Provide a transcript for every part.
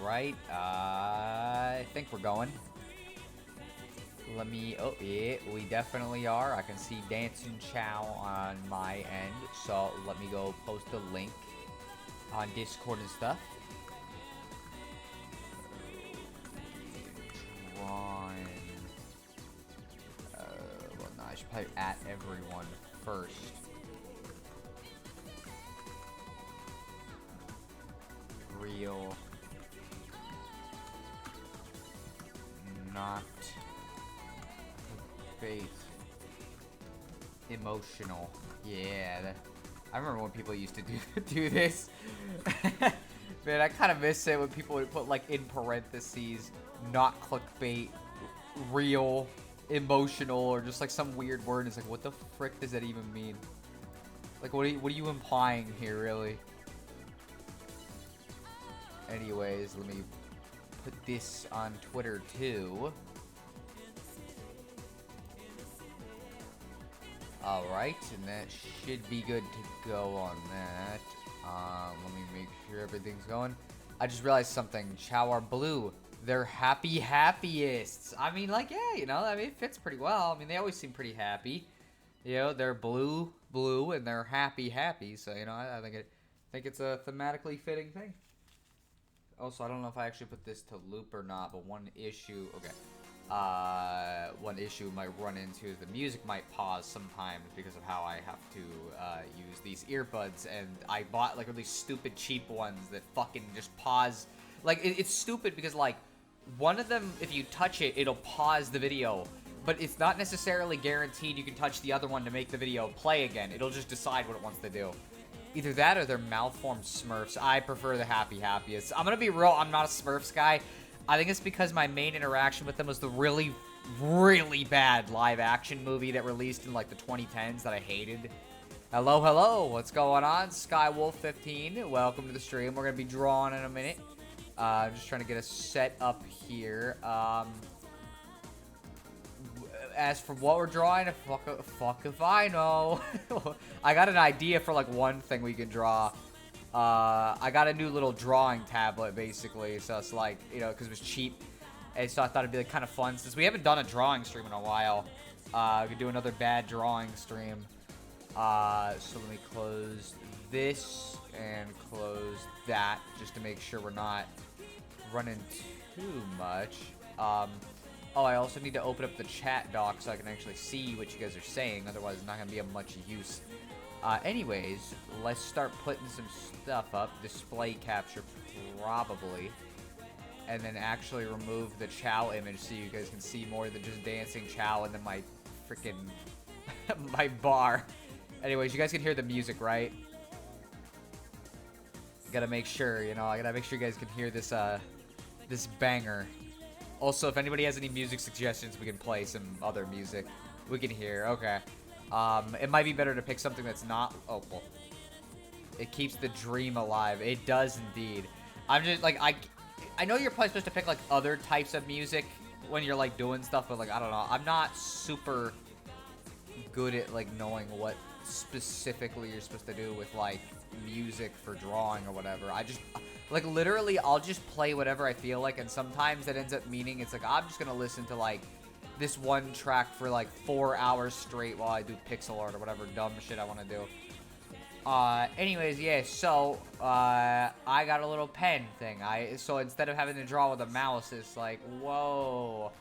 right. I think we're going. Let me... Oh, yeah, we definitely are. I can see Dancing Chow on my end. So let me go post a link on Discord and stuff. Drawing. Well, no, I should probably at everyone first. Real. Not faith. Emotional. Yeah. I remember when people used to do this. Man, I kind of miss it when people would put like in parentheses, not clickbait, real, emotional, or just like some weird word. It's like, what the frick does that even mean? Like, what are you implying here, really? Anyways, let me put this on Twitter too. Alright, and that should be good to go on that. Let me make sure everything's going. I just realized something. Chow are blue. They're happiest. I mean, like, yeah, you know, I mean, it fits pretty well. I mean, they always seem pretty happy. You know, they're blue, and they're happy. So, you know, I think it's a thematically fitting thing. Also, I don't know if I actually put this to loop or not, but one issue might run into is the music might pause sometimes because of how I have to use these earbuds, and I bought like really stupid cheap ones that fucking just pause. Like, it's stupid because like one of them, if you touch it, it'll pause the video, but it's not necessarily guaranteed you can touch the other one to make the video play again. It'll just decide what it wants to do. Either that or they're malformed Smurfs. I prefer the happiest. I'm gonna be real, I'm not a Smurfs guy. I think it's because my main interaction with them was the really, really bad live action movie that released in like the 2010s that I hated. Hello, what's going on? Skywolf15, welcome to the stream. We're gonna be drawing in a minute. I'm just trying to get us set up here. As for what we're drawing, fuck if I know. I got an idea for like one thing we can draw. I got a new little drawing tablet basically, so it's like, you know, because it was cheap, and so I thought it'd be like kind of fun since we haven't done a drawing stream in a while. We could do another bad drawing stream. So let me close this and close that just to make sure we're not running too much. Oh, I also need to open up the chat doc so I can actually see what you guys are saying. Otherwise, it's not going to be of much use. Anyways, let's start putting some stuff up. Display capture, probably. And then actually remove the Chow image so you guys can see more than just dancing Chow and then my freaking... my bar. Anyways, you guys can hear the music, right? Gotta make sure, you know, I gotta make sure you guys can hear this, this banger. Also, if anybody has any music suggestions, we can play some other music. We can hear. Okay. It might be better to pick something that's not... Oh, well. It keeps the dream alive. It does indeed. I'm just, like, I know you're probably supposed to pick, like, other types of music when you're, like, doing stuff, but, like, I don't know. I'm not super good at, like, knowing what specifically you're supposed to do with, like, music for drawing or whatever. I just... Like, literally, I'll just play whatever I feel like, and sometimes that ends up meaning it's like, I'm just gonna listen to, like, this one track for, like, 4 hours straight while I do pixel art or whatever dumb shit I want to do. Anyways, yeah, so, I got a little pen thing. So instead of having to draw with a mouse, it's like, whoa.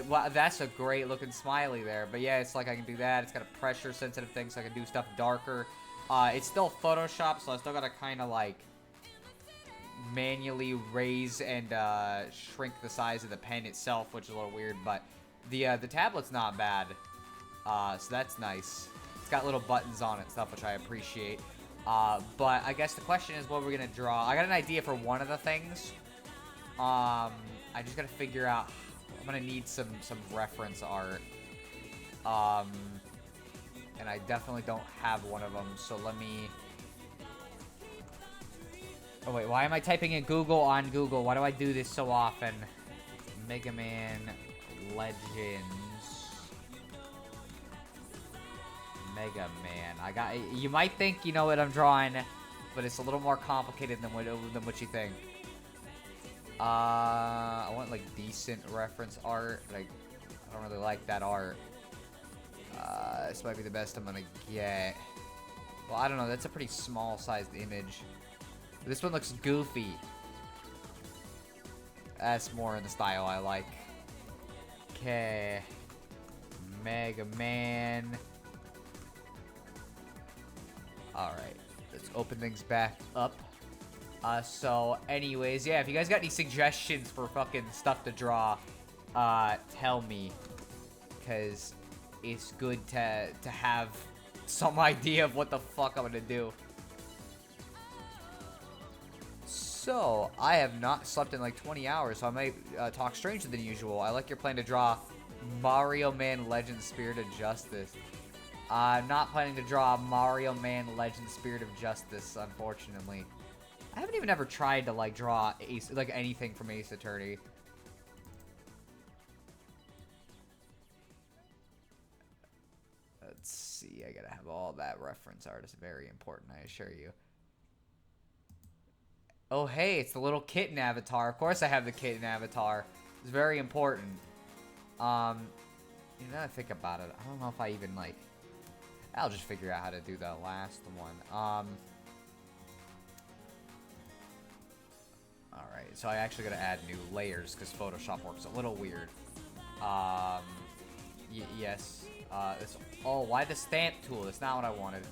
Well, that's a great looking smiley there. But yeah, it's like I can do that. It's got a pressure sensitive thing, so I can do stuff darker. It's still Photoshop, so I still gotta kind of, like, manually raise and shrink the size of the pen itself, which is a little weird, but the tablet's not bad, so that's nice. It's got little buttons on it and stuff, which I appreciate. But I guess the question is what we're gonna draw. I got an idea for one of the things. I just gotta figure out. I'm gonna need some reference art, and I definitely don't have one of them, so let me... Oh wait, why am I typing in Google on Google? Why do I do this so often? Mega Man Legends. Mega Man. You might think you know what I'm drawing, but it's a little more complicated than what you think. I want like decent reference art. Like, I don't really like that art. This might be the best I'm gonna get. Well, I don't know. That's a pretty small sized image. This one looks goofy. That's more in the style I like. Okay. Mega Man. Alright. Let's open things back up. So, anyways, yeah, if you guys got any suggestions for fucking stuff to draw, tell me. Because it's good to have some idea of what the fuck I'm gonna do. So, I have not slept in like 20 hours, so I might talk stranger than usual. I like your plan to draw Mario Man Legends Spirit of Justice. I'm not planning to draw Mario Man Legends Spirit of Justice, unfortunately. I haven't even ever tried to like draw Ace, like anything from Ace Attorney. Let's see, I gotta have all that reference art. It's very important, I assure you. Oh, hey, it's the little kitten avatar. Of course I have the kitten avatar. It's very important. You know, I think about it. I don't know if I even, like... I'll just figure out how to do the last one. Alright, so I actually gotta add new layers because Photoshop works a little weird. Yes. Oh, why the stamp tool? That's not what I wanted.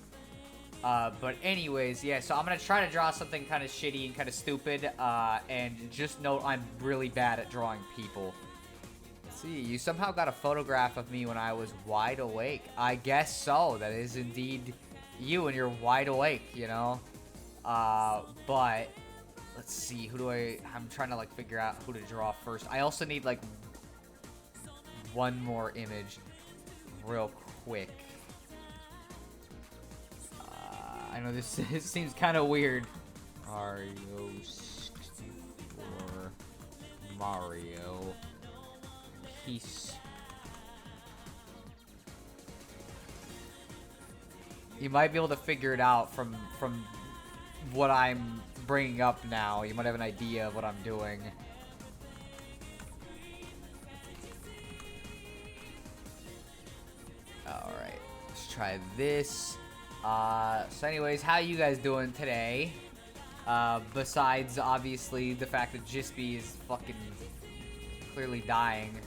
But anyways, yeah, so I'm gonna try to draw something kind of shitty and kind of stupid, and just note I'm really bad at drawing people. Let's see, you somehow got a photograph of me when I was wide awake. I guess so, that is indeed you and you're wide awake, you know? But, let's see, I'm trying to, like, figure out who to draw first. I also need, like, one more image real quick. I know this seems kind of weird. Mario 64. Mario. Peace. You might be able to figure it out from what I'm bringing up now. You might have an idea of what I'm doing. Alright. Let's try this. So anyways, how you guys doing today? Besides, obviously, the fact that Jispy is fucking clearly dying.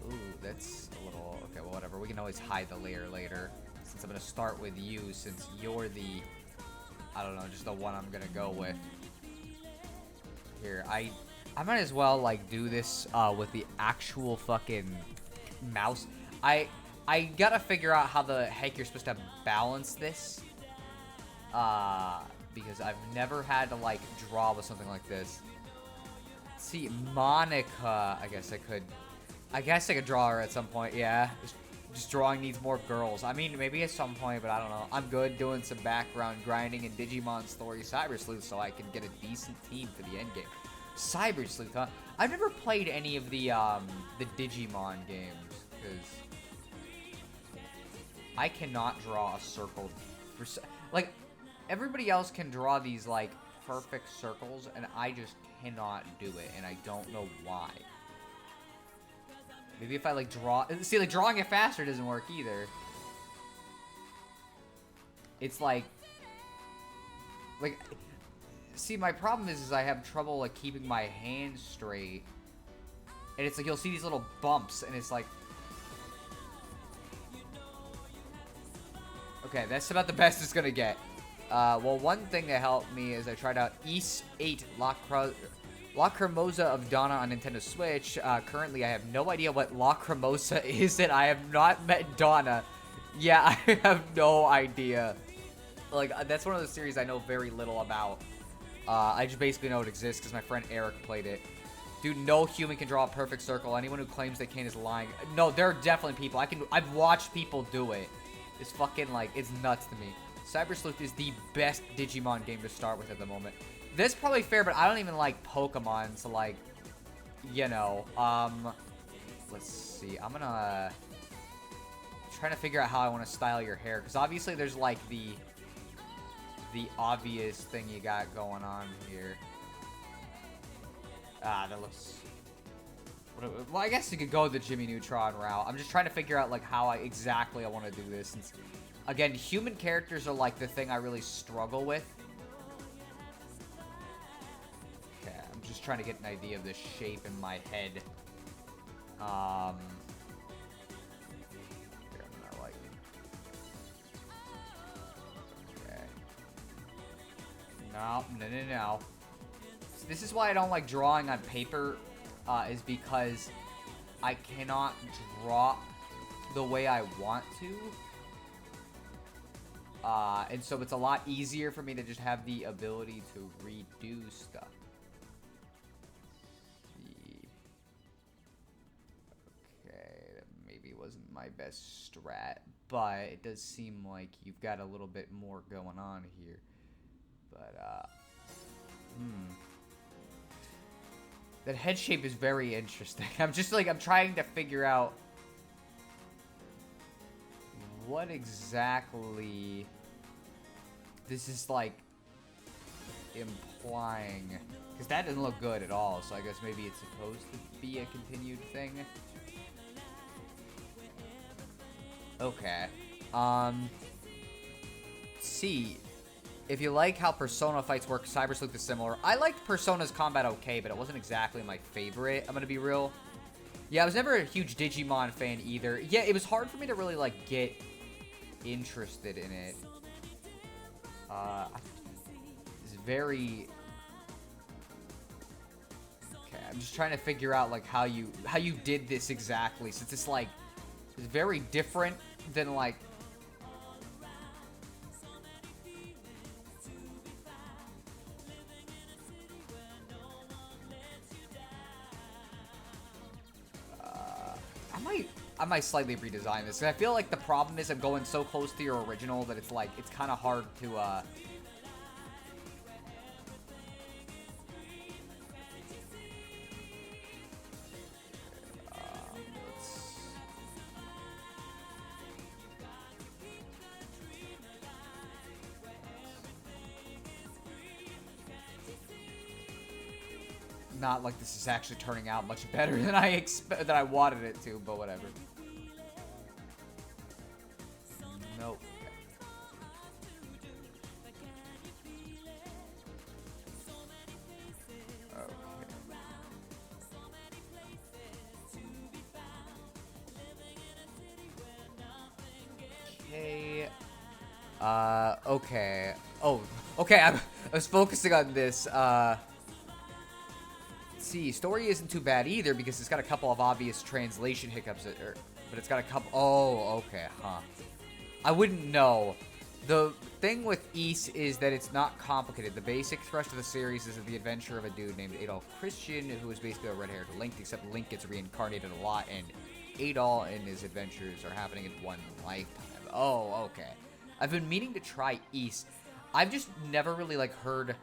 Ooh, that's a little... Okay, well, whatever. We can always hide the layer later. Since I'm gonna start with you, since you're the... I don't know, just the one I'm gonna go with. Here, I might as well, like, do this, with the actual fucking mouse. I gotta figure out how the heck you're supposed to balance this. Because I've never had to, like, draw with something like this. See, Monica, I guess I could draw her at some point, yeah. Just drawing needs more girls. I mean, maybe at some point, but I don't know. I'm good doing some background grinding in Digimon Story Cyber Sleuth so I can get a decent team for the endgame. Cyber Sleuth, huh? I've never played any of the Digimon games, because I cannot draw a circle. Like, everybody else can draw these, like, perfect circles, and I just cannot do it, and I don't know why. Maybe if I, like, draw... See, like, drawing it faster doesn't work either. It's like... See, my problem is I have trouble, like, keeping my hands straight. And it's like, you'll see these little bumps, and it's like... Okay, that's about the best it's gonna get. Well, one thing that helped me is I tried out Ys 8 Lacrimosa of Donna on Nintendo Switch. Currently, I have no idea what Lacrimosa is, and I have not met Donna. Yeah, I have no idea. Like, that's one of the series I know very little about. I just basically know it exists because my friend Eric played it. Dude, no human can draw a perfect circle. Anyone who claims they can is lying. No, there are definitely people. I've watched people do it. It's fucking, like, it's nuts to me. Cyber Sleuth is the best Digimon game to start with at the moment. This is probably fair, but I don't even like Pokemon, so, like, you know, let's see. I'm gonna trying to figure out how I want to style your hair, because obviously there's, like, the obvious thing you got going on here. That looks... Well, I guess you could go the Jimmy Neutron route. I'm just trying to figure out, like, how exactly I want to do this. Since, again, human characters are, like, the thing I really struggle with. Okay, I'm just trying to get an idea of the shape in my head. Here, I'm gonna, like... Okay. No. This is why I don't like drawing on paper, is because I cannot draw the way I want to. And so it's a lot easier for me to just have the ability to redo stuff. Okay, that maybe wasn't my best strat, but it does seem like you've got a little bit more going on here. But, that head shape is very interesting. I'm trying to figure out what exactly this is, like, implying. Because that doesn't look good at all, so I guess maybe it's supposed to be a continued thing. Okay. See, if you like how Persona fights work, Cybers look similar. I liked Persona's combat okay, but it wasn't exactly my favorite, I'm gonna be real. Yeah, I was never a huge Digimon fan either. Yeah, it was hard for me to really, like, get interested in it. It's very... Okay, I'm just trying to figure out, like, how you did this exactly, since it's, like, it's very different than, like... I might slightly redesign this. I feel like the problem is I'm going so close to your original that it's like, it's kind of hard to, not like this is actually turning out much better than than I wanted it to, but whatever. Nope. Okay. Okay. Oh, okay. I was focusing on this. See, story isn't too bad either because it's got a couple of obvious translation hiccups, but it's got a couple. Oh, okay, huh. I wouldn't know. The thing with Ys is that it's not complicated. The basic thrust of the series is the adventure of a dude named Adolf Christian, who is basically a red-haired Link, except Link gets reincarnated a lot, and Adolf and his adventures are happening in one lifetime. Oh, okay. I've been meaning to try Ys. I've just never really, like, heard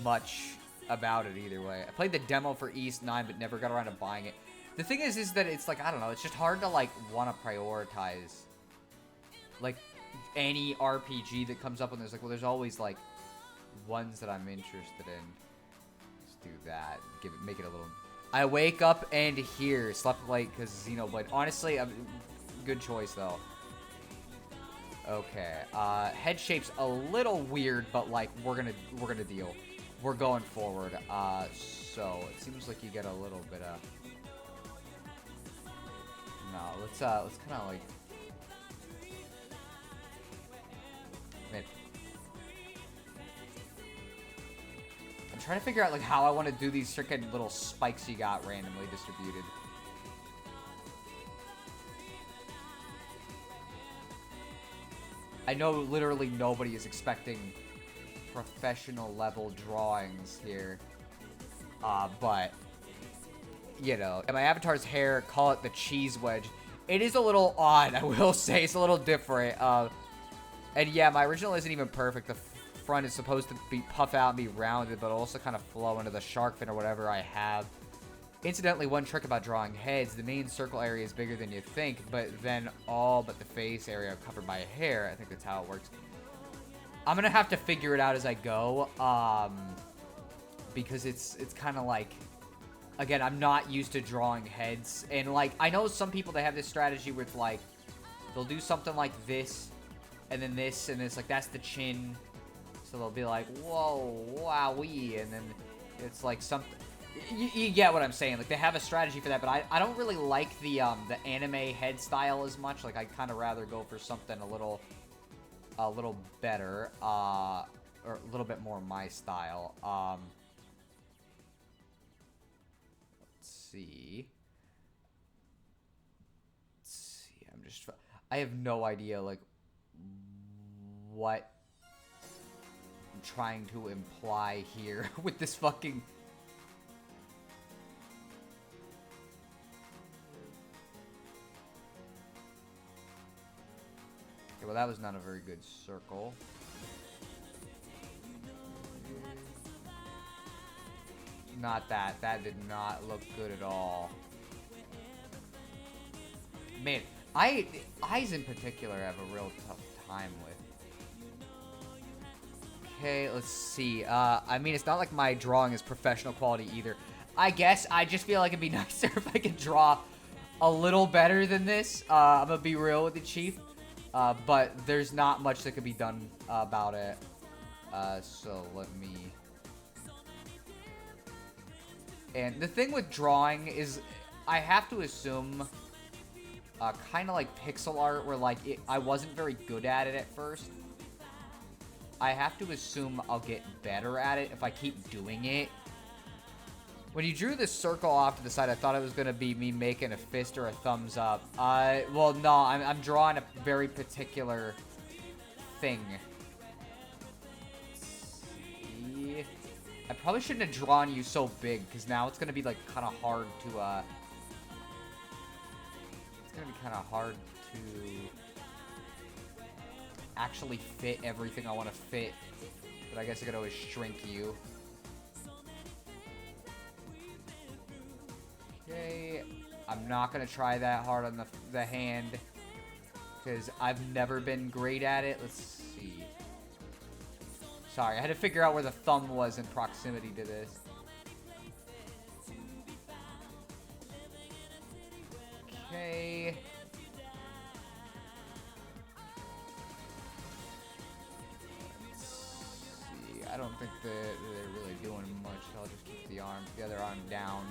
much about it either way. I played the demo for Ys 9, but never got around to buying it. The thing is that it's like, I don't know, it's just hard to, like, want to prioritize, like, any RPG that comes up, and there's, like, well, there's always, like, ones that I'm interested in. Let's do that. Make it a little... I wake up and here. Slept late because Xenoblade. Honestly, good choice, though. Okay. Head shape's a little weird, but, like, we're gonna deal. We're going forward. So it seems like you get a little bit of... No, let's kind of, like... I'm trying to figure out, like, how I want to do these freaking little spikes you got randomly distributed. I know literally nobody is expecting professional level drawings here. But, you know, and my avatar's hair, call it the cheese wedge. It is a little odd, I will say. It's a little different. And yeah, my original isn't even perfect. The front is supposed to be puff out and be rounded, but also kind of flow into the shark fin or whatever I have. Incidentally, one trick about drawing heads, the main circle area is bigger than you think, but then all but the face area are covered by hair. I think that's how it works. I'm gonna have to figure it out as I go. because it's kind of like, again, I'm not used to drawing heads. And, like, I know some people, they have this strategy where it's, like, they'll do something like this, and then this, and it's like, that's the chin. So they'll be like, whoa, wowee, and then it's like something... You get what I'm saying. Like, they have a strategy for that, but I don't really like the anime head style as much. Like, I'd kind of rather go for something a little better, or a little bit more my style. Let's see. I have no idea, like, what I'm trying to imply here with this fucking... Okay, well, that was not a very good circle. Not that. That did not look good at all. Man, eyes in particular I have a real tough time with. Okay, let's see. I mean, it's not like my drawing is professional quality either. I guess I just feel like it'd be nicer if I could draw a little better than this. I'm gonna be real with you, Chief. But there's not much that could be done about it. So let me... And the thing with drawing is I have to assume... kind of like pixel art, where like I wasn't very good at it at first. I have to assume I'll get better at it if I keep doing it. When you drew this circle off to the side, I thought it was gonna be me making a fist or a thumbs up. Well, no, I'm drawing a very particular thing. Let's see. I probably shouldn't have drawn you so big, because now it's gonna be like kind of hard to it's gonna be kind of hard to actually fit everything I want to fit. But I guess I could always shrink you. Okay, I'm not gonna try that hard on the hand, because I've never been great at it. Let's see. Sorry, I had to figure out where the thumb was in proximity to this. Okay. Let's see. I don't think they're really doing much. I'll just keep the other arm down.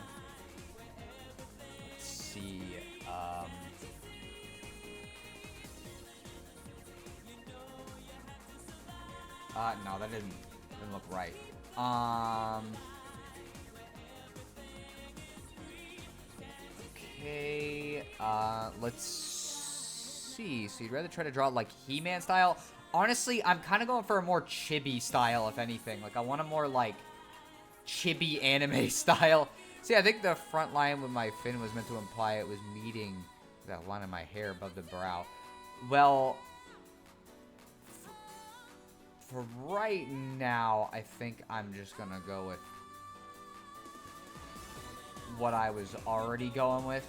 Let's see. No, that didn't look right. Okay, let's see. So you'd rather try to draw like He-Man style? Honestly, I'm kind of going for a more chibi style, if anything. Like, I want a more, like, chibi anime style. See, I think the front line with my fin was meant to imply it was meeting that line of my hair above the brow. Well, for right now, I think I'm just gonna go with what I was already going with.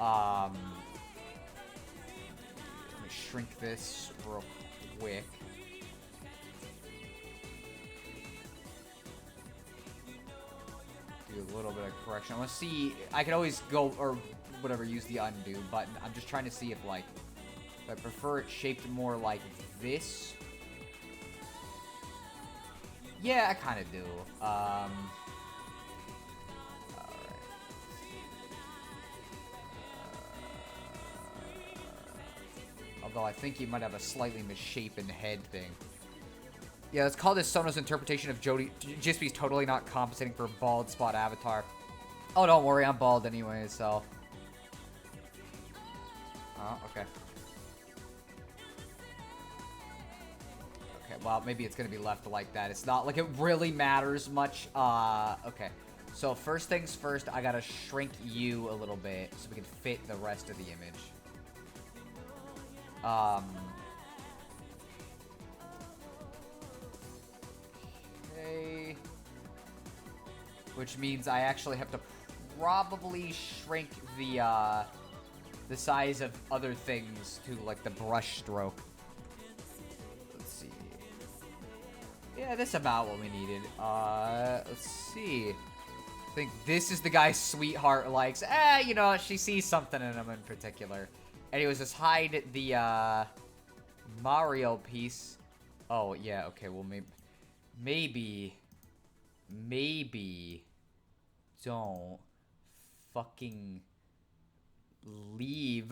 Let me shrink this real quick. Do a little bit of correction. I want to see, I could always go, or whatever, use the undo button. I'm just trying to see if, like, I prefer it shaped more like this. Yeah, I kind of do. Alright. Although I think you might have a slightly misshapen head thing. Yeah, let's call this Sono's interpretation of Jispy's totally not compensating for a bald spot avatar. Oh, don't worry, I'm bald anyway, so... Oh, okay. Okay, well, maybe it's gonna be left like that. It's not like it really matters much. Okay. So, first things first, I gotta shrink you a little bit so we can fit the rest of the image. Okay. Which means I actually have to probably shrink the size of other things to, like, the brush stroke. Let's see. Yeah, Yeah, that's about what we needed. Let's see. I think this is the guy Sweetheart likes. You know, she sees something in him in particular. Anyways, let's hide the, Mario piece. Oh, yeah, okay, well, maybe don't fucking leave,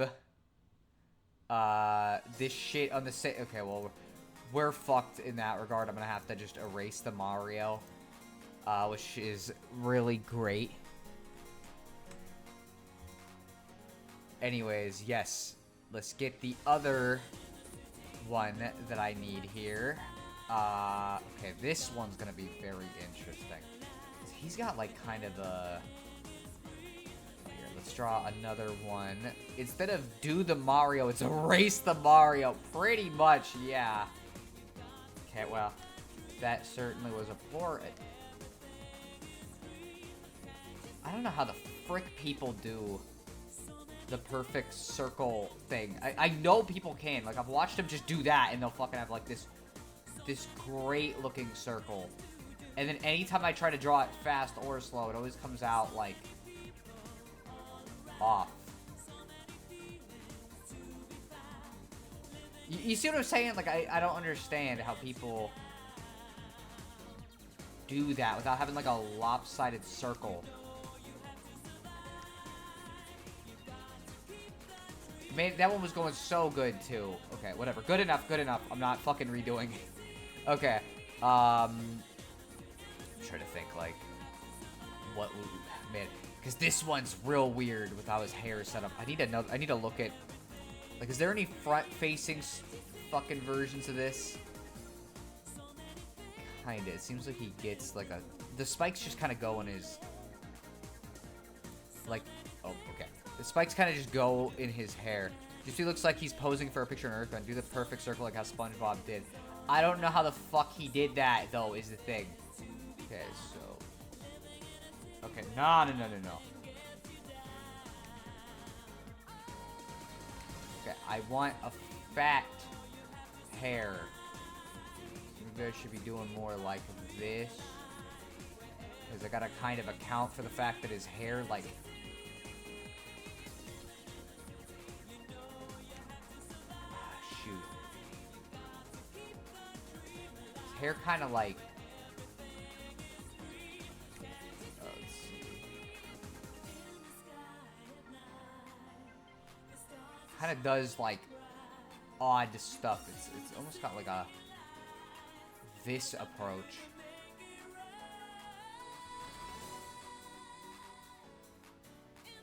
this shit on the okay, well, we're fucked in that regard. I'm gonna have to just erase the Mario, which is really great. Anyways, yes, let's get the other one that I need here. Okay, this one's gonna be very interesting. He's got, like, kind of a... Here, let's draw another one. Instead of do the Mario, it's erase the Mario. Pretty much, yeah. Okay, well, that certainly was a poor... I don't know how the frick people do the perfect circle thing. I know people can. Like, I've watched them just do that, and they'll fucking have, like, this great-looking circle. And then anytime I try to draw it fast or slow, it always comes out, like, off. You see what I'm saying? Like, I don't understand how people do that without having, like, a lopsided circle. Man, that one was going so good, too. Okay, whatever. Good enough, good enough. I'm not fucking redoing it. Okay. I'm trying to think, like, what would... Man, because this one's real weird with how his hair is set up. I need to look at... Like, is there any front-facing fucking versions of this? Kinda. It seems like he gets, like, a... The spikes just kind of go in his... Like... Oh, okay. The spikes kind of just go in his hair. Just he looks like he's posing for a picture on Earthbound. Do the perfect circle like how SpongeBob did. I don't know how the fuck he did that, though, is the thing. Okay, so... Okay, no. Okay, I want a fat hair. Maybe I should be doing more like this. Because I gotta kind of account for the fact that his hair, like... Hair kind of like... let's see. Kind of does, like, odd stuff. It's almost got, like, a... This approach. Okay.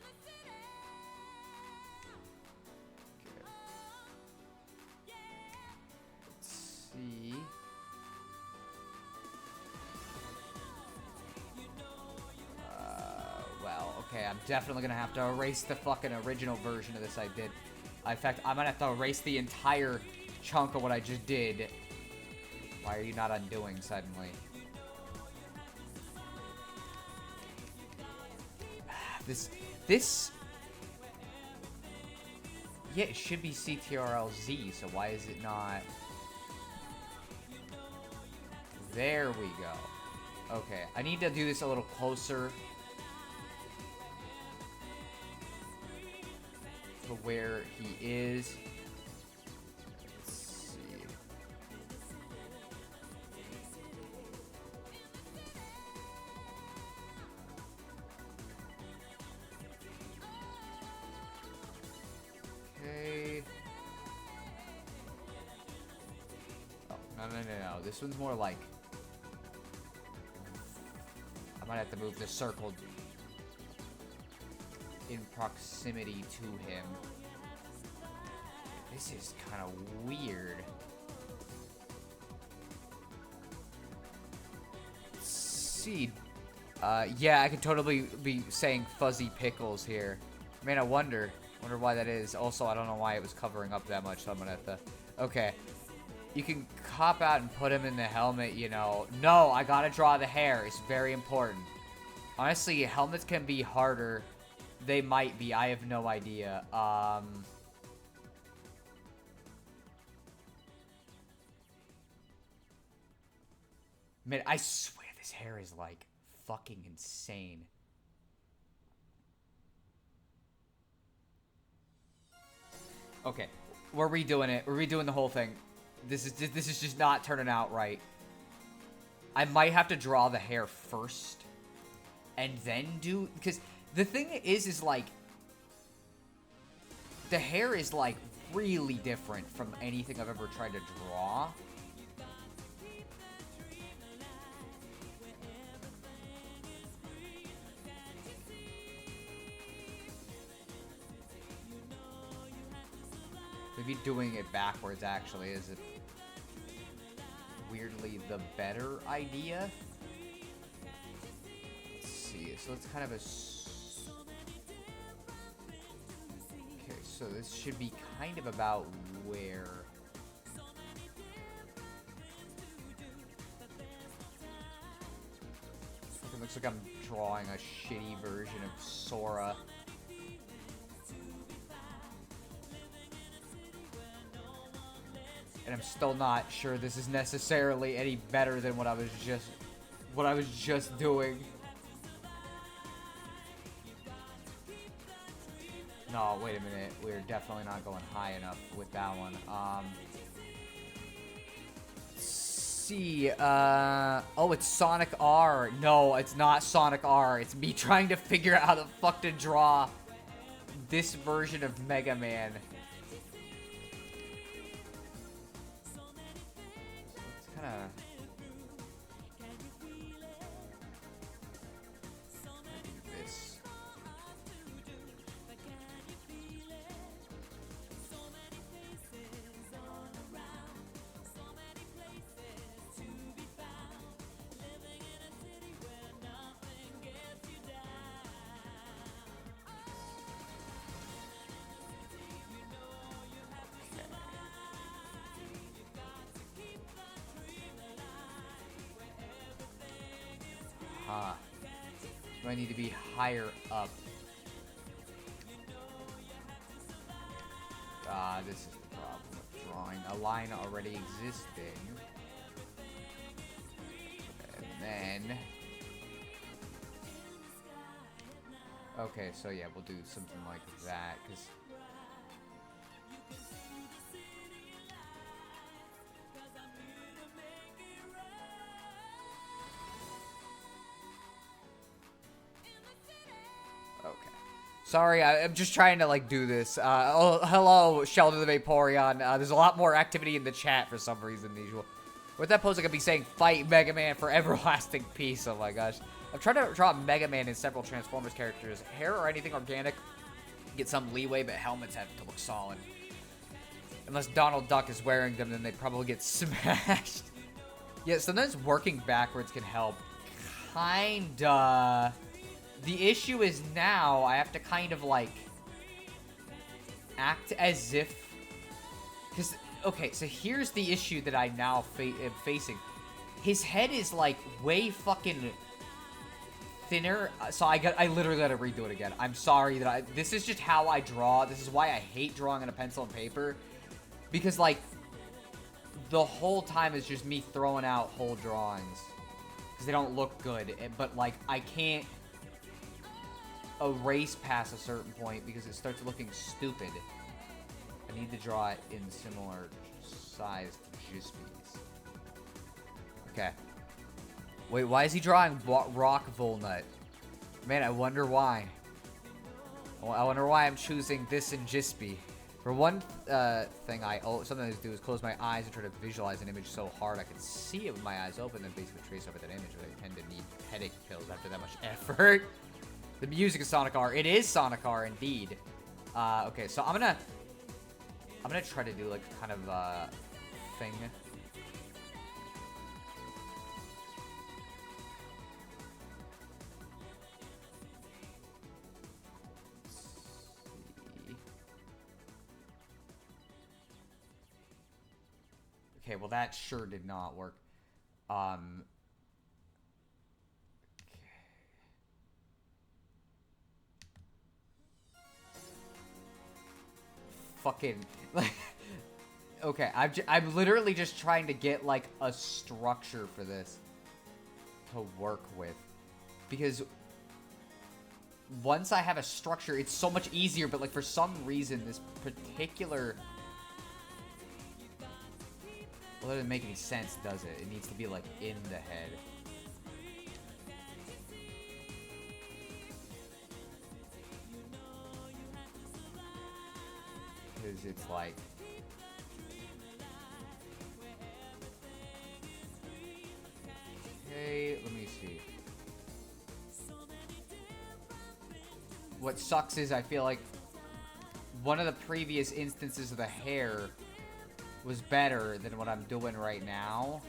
Let's see... Okay, I'm definitely gonna have to erase the fucking original version of this I did. In fact, I'm gonna have to erase the entire chunk of what I just did. Why are you not undoing suddenly? This... Yeah, it should be CTRL-Z, so why is it not... There we go. Okay, I need to do this a little closer to where he is. Let's see. Okay. Oh, no. This one's more like... I might have to move the circle in proximity to him. This is kind of weird. Let's see. Yeah, I could totally be saying fuzzy pickles here. Man, I wonder why that is. Also, I don't know why it was covering up that much, so I'm gonna have to... Okay. You can cop out and put him in the helmet, you know. No, I gotta draw the hair. It's very important. Honestly, helmets can be harder. They might be. I have no idea. Man, I swear this hair is like fucking insane. Okay, we're redoing it. We're redoing the whole thing. This is just not turning out right. I might have to draw the hair first and then do, because the thing is like the hair is like really different from anything I've ever tried to draw. Maybe doing it backwards actually is it weirdly the better idea. Let's see. So it's kind of a. Okay, so this should be kind of about where. It looks like I'm drawing a shitty version of Sora. And I'm still not sure this is necessarily any better than what I was just doing. No, wait a minute. We're definitely not going high enough with that one. Let's see. Oh, it's Sonic R. No, it's not Sonic R. It's me trying to figure out how the fuck to draw this version of Mega Man. This. Do I need to be higher up? This is the problem with drawing a line already existing. And then... Okay, so yeah, we'll do something like that, because... Sorry, I'm just trying to, like, do this. Oh, hello, Sheldon the Vaporeon. There's a lot more activity in the chat for some reason than usual. With that pose, I could be saying, fight Mega Man for everlasting peace. Oh my gosh. I'm trying to draw Mega Man in several Transformers characters. Hair or anything organic, get some leeway, but helmets have to look solid. Unless Donald Duck is wearing them, then they probably get smashed. Yeah, sometimes working backwards can help. Kinda... The issue is now I have to kind of, like, act as if... Because, okay, so here's the issue that I now am facing. His head is, like, way fucking thinner. So I literally gotta redo it again. I'm sorry that this is just how I draw. This is why I hate drawing on a pencil and paper. Because, like, the whole time is just me throwing out whole drawings. Because they don't look good. But, like, I can't erase past a certain point because it starts looking stupid. I need to draw it in similar sized Jispies. Okay. Wait, why is he drawing Rock Volnut? Man, I wonder why. I wonder why I'm choosing this in Jispy. For one thing, something I do is close my eyes and try to visualize an image so hard I can see it with my eyes open, then basically trace over that image. But I tend to need headache pills after that much effort. The music is Sonic R. It is Sonic R, indeed. Okay, so I'm gonna try to do, like, kind of a thing. Let's see. Okay, well, that sure did not work. Fucking, like, okay, I'm literally just trying to get, like, a structure for this. to work with. Because once I have a structure, it's so much easier, but like for some reason, this particular... Well, that doesn't make any sense, does it? It needs to be like in the head. Because it's like... Okay, let me see. What sucks is I feel like one of the previous instances of the hair was better than what I'm doing right now.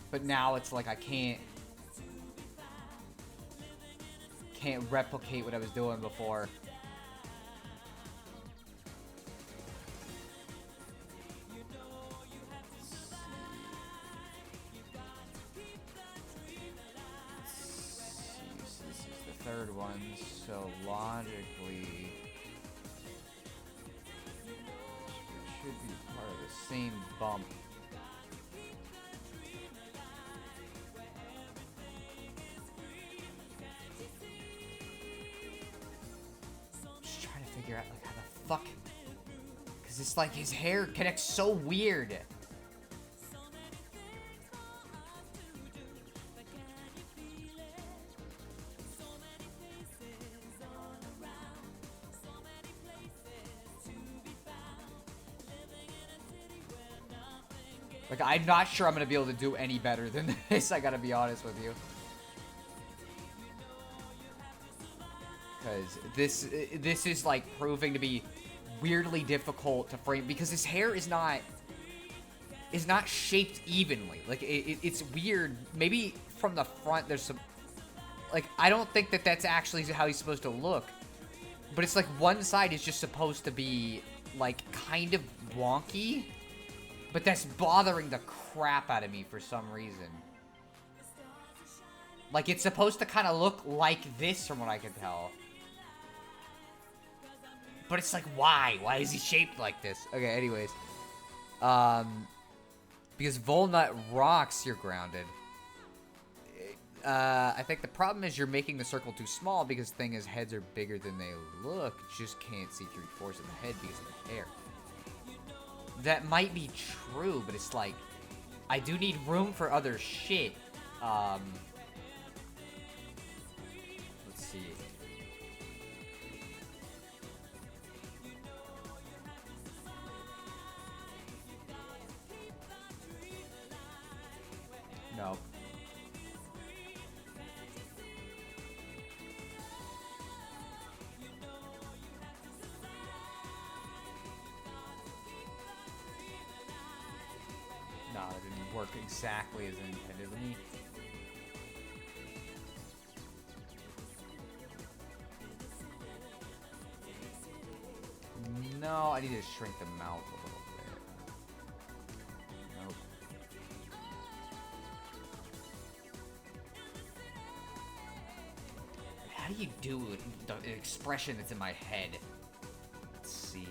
But now it's like I can't replicate what I was doing before. Third one, so logically it should be part of the same bump. Just trying to figure out like how the fuck, because it's like his hair connects so weird. Like, I'm not sure I'm going to be able to do any better than this, I gotta be honest with you. Because this is, like, proving to be weirdly difficult to frame. Because his hair is not shaped evenly. Like, it's weird. Maybe from the front there's some... Like, I don't think that that's actually how he's supposed to look. But it's like one side is just supposed to be, like, kind of wonky. But that's bothering the crap out of me for some reason. Like, it's supposed to kind of look like this from what I can tell. But it's like, why? Why is he shaped like this? Okay, anyways. Because Volnut rocks, you're grounded. I think the problem is you're making the circle too small because the thing is heads are bigger than they look. You just can't see 3/4 of the head because of the hair. That might be true, but it's like, I do need room for other shit. Let's see. No. No, it didn't work exactly as intended. Let me... No, I need to shrink the mouth a little bit. Nope. How do you do the expression that's in my head? Let's see.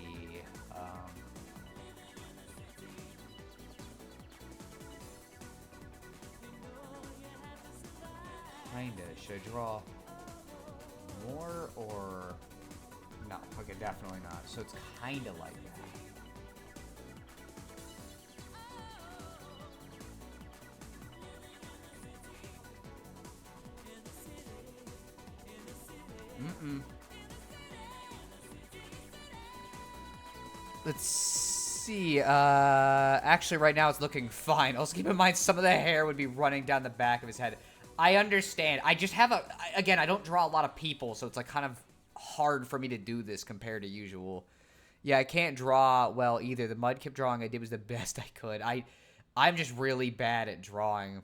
Kinda. Should I draw more or... No. Okay, definitely not. So it's kinda like that. Let's see. Actually, right now it's looking fine. Also, keep in mind some of the hair would be running down the back of his head. I understand. I just have again, I don't draw a lot of people, so it's like kind of hard for me to do this compared to usual. Yeah, I can't draw well either. The Mudkip drawing I did was the best I could. I'm just really bad at drawing.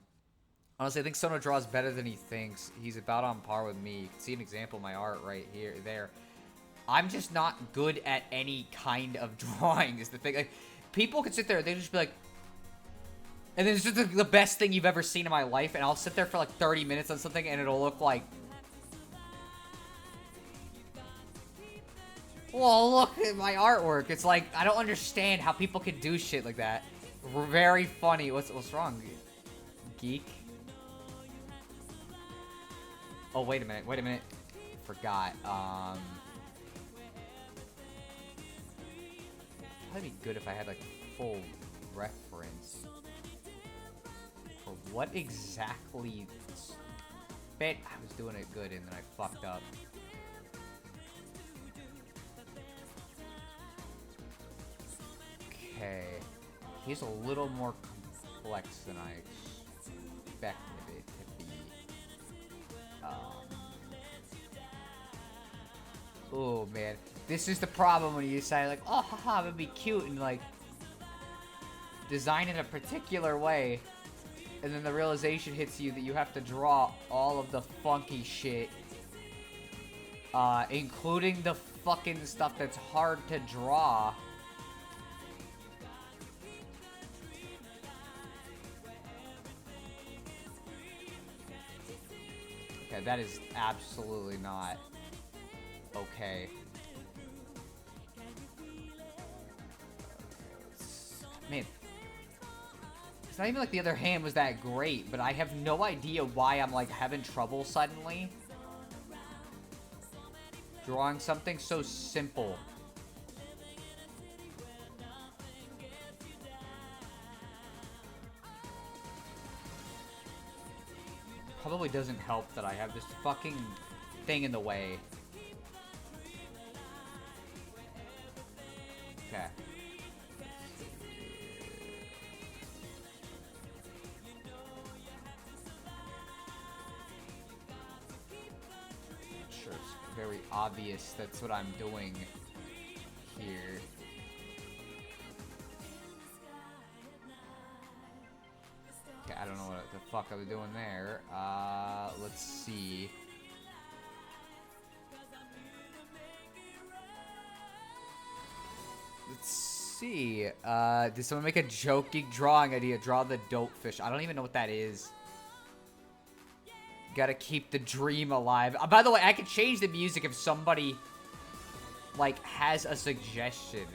Honestly, I think Sono draws better than he thinks. He's about on par with me. You can see an example of my art right there. I'm just not good at any kind of drawing is the thing. Like, people can sit there, they just be like, and then it's just the best thing you've ever seen in my life, and I'll sit there for like 30 minutes on something, and it'll look like... Well, look at my artwork. It's like, I don't understand how people can do shit like that. Very funny. What's wrong? Geek? Oh, wait a minute. Forgot. Probably be good if I had like full reference for what exactly. Bet I was doing it good and then I fucked up. Okay, he's a little more complex than I expected it to be. Oh man, this is the problem when you decide like, oh haha, that'd be cute and like design in a particular way, and then the realization hits you that you have to draw all of the funky shit, including the fucking stuff that's hard to draw. Okay, that is absolutely not okay. Man, it's not even like the other hand was that great, but I have no idea why I'm like having trouble suddenly drawing something so simple. Probably doesn't help that I have this fucking thing in the way. Okay. Sure, it's very obvious that's what I'm doing here. Okay, I don't know what the fuck I was doing there. Let's see. Let's see. Did someone make a joking drawing idea? Draw the dope fish. I don't even know what that is. Gotta keep the dream alive. By the way, I could change the music if somebody, like, has a suggestion.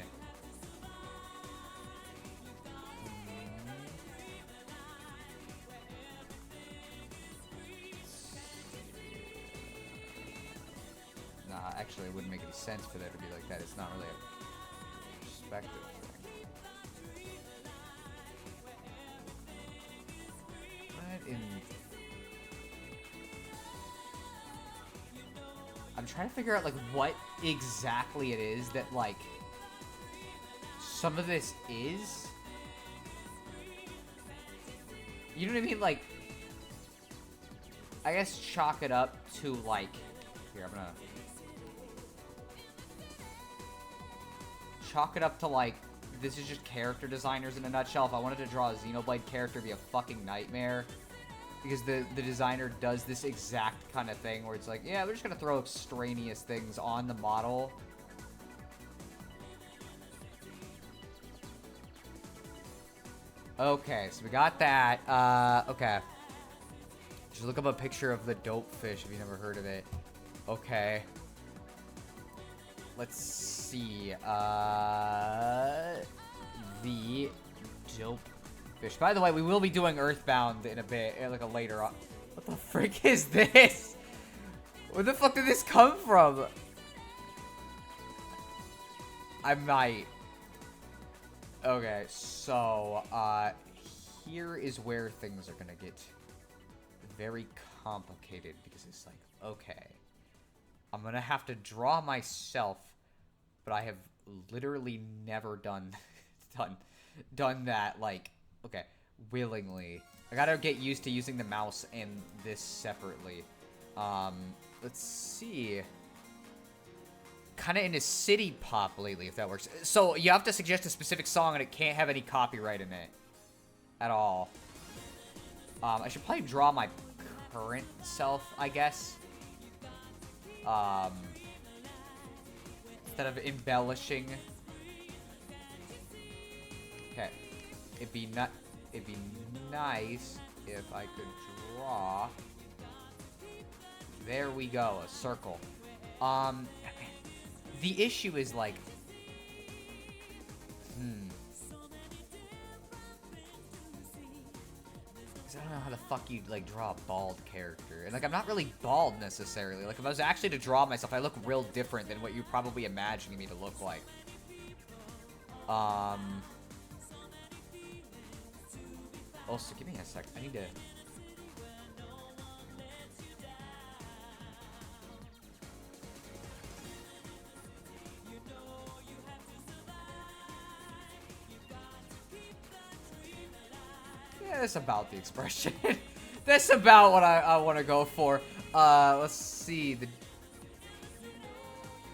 Nah, actually, it wouldn't make any sense for there to be like that. It's not really a perspective thing. What in... I'm trying to figure out, like, what exactly it is that, like, some of this is. You know what I mean? Like, I guess chalk it up to, like... Here, I'm gonna... Chalk it up to, like, this is just character designers in a nutshell. If I wanted to draw a Xenoblade character, it'd be a fucking nightmare. Because the designer does this exact kind of thing where it's like, yeah, we're just going to throw extraneous things on the model. Okay, so we got that. Okay. Just look up a picture of the dope fish if you never heard of it. Okay. Let's see. The dope fish. By the way, we will be doing Earthbound in a bit, like a later on. What the frick is this? Where the fuck did this come from? I might. Okay, so, here is where things are gonna get very complicated, because it's like, okay, I'm gonna have to draw myself, but I have literally never done that, like, okay, willingly. I gotta get used to using the mouse and this separately. Let's see. Kinda in a city pop lately, if that works. So, you have to suggest a specific song and it can't have any copyright in it. At all. I should probably draw my current self, I guess. Instead of embellishing. Okay. It'd be nice if I could draw. There we go, a circle. The issue is like, Because I don't know how the fuck you'd, like, draw a bald character. And, like, I'm not really bald, necessarily. Like, if I was actually to draw myself, I look real different than what you're probably imagining me to look like. Also, give me a sec. I need to... Yeah, that's about the expression. That's about what I want to go for. Let's see.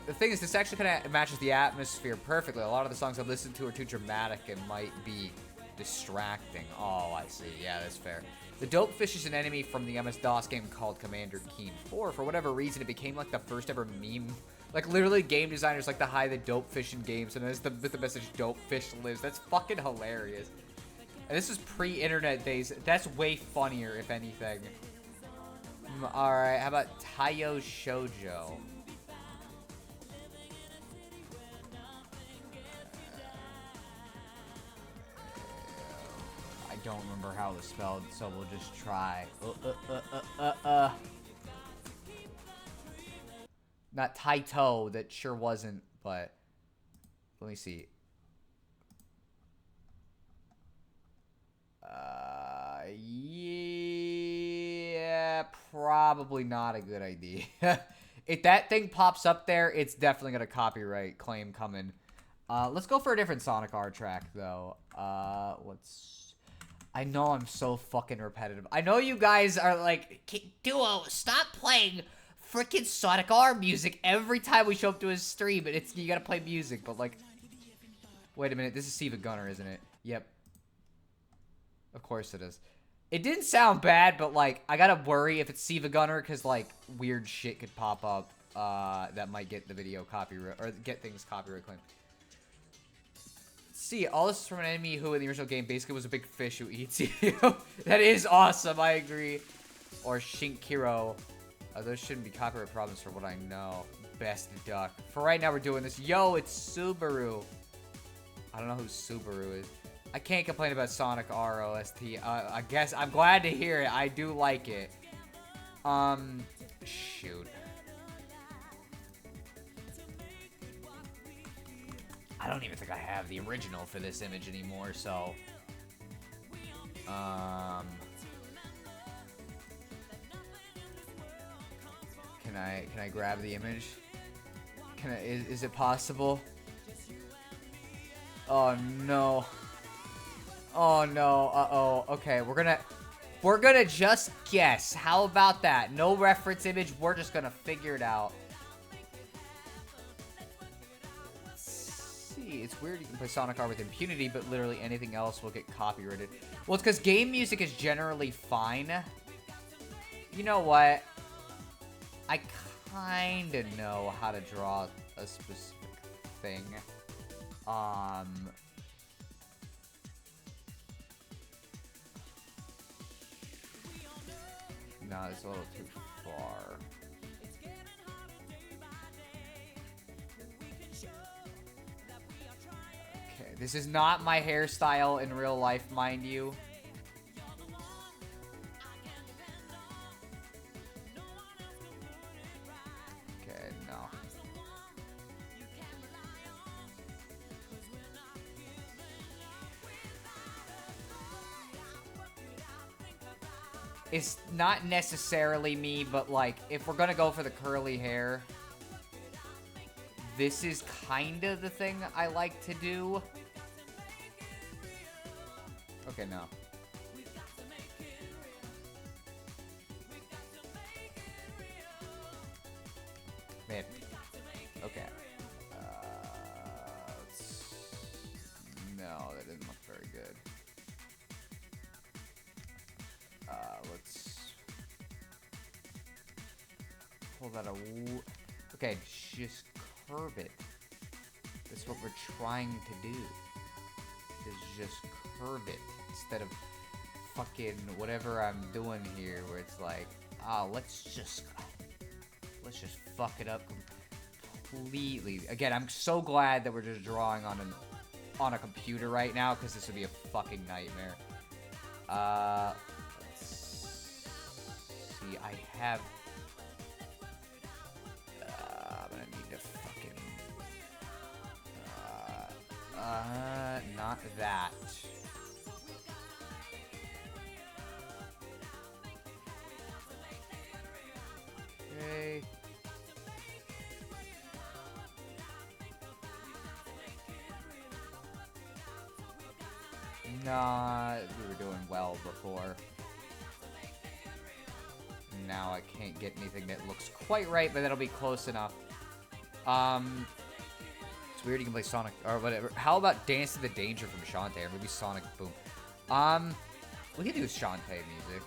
The thing is, this actually kind of matches the atmosphere perfectly. A lot of the songs I listen to are too dramatic and might be distracting. Oh, I see. Yeah, that's fair. The Dopefish is an enemy from the MS-DOS game called Commander Keen 4. For whatever reason, it became like the first ever meme. Like, literally, game designers like to hide the Dopefish in games, and there's the message, Dopefish lives. That's fucking hilarious. And this is pre-internet days. That's way funnier, if anything. Alright, how about Taiyo Shoujo? I don't remember how it was spelled, so we'll just try. Not Taito, that sure wasn't, but... Let me see. Yeah, probably not a good idea. If that thing pops up there, it's definitely got a copyright claim coming. Let's go for a different Sonic R track, though. I know I'm so fucking repetitive. I know you guys are like, Duo, stop playing freaking Sonic R music every time we show up to his stream. But you gotta play music, but like... Wait a minute, this is Siva Gunner, isn't it? Yep. Of course it is. It didn't sound bad, but, like, I gotta worry if it's Siva Gunner, because, like, weird shit could pop up that might get the video copyright, or get things copyright claimed. See, all this is from an enemy who in the original game basically was a big fish who eats you. That is awesome, I agree. Or Shinkiro. Those shouldn't be copyright problems for what I know. Best duck. For right now, we're doing this. Yo, it's Subaru. I don't know who Subaru is. I can't complain about Sonic ROST. I guess I'm glad to hear it. I do like it. Shoot. I don't even think I have the original for this image anymore, so... Can I grab the image? Is it possible? Oh no. Oh no, uh-oh. Okay, we're gonna just guess. How about that? No reference image, we're just gonna figure it out. Let's see, it's weird you can play Sonic R with impunity, but literally anything else will get copyrighted. Well, it's because game music is generally fine. You know what? I kinda know how to draw a specific thing. No, it's a little too far. Okay, this is not my hairstyle in real life, mind you. Okay, no. It's not necessarily me, but like, if we're gonna go for the curly hair, this is kind of the thing I like to do. Okay, no. Man. Okay. No, that didn't look very good. Let's pull that okay, just curve it. That's what we're trying to do. Is just curve it instead of fucking whatever I'm doing here, where it's like, oh, let's just fuck it up completely. Again, I'm so glad that we're just drawing on a computer right now, because this would be a fucking nightmare. see. I have... I'm gonna need to fucking... not that. Okay. Nah, we were doing well before. Now I can't get anything that looks quite right, but that'll be close enough. It's weird you can play Sonic or whatever. How about Dance to the Danger from Shantae or maybe Sonic Boom? We can do Shantae music.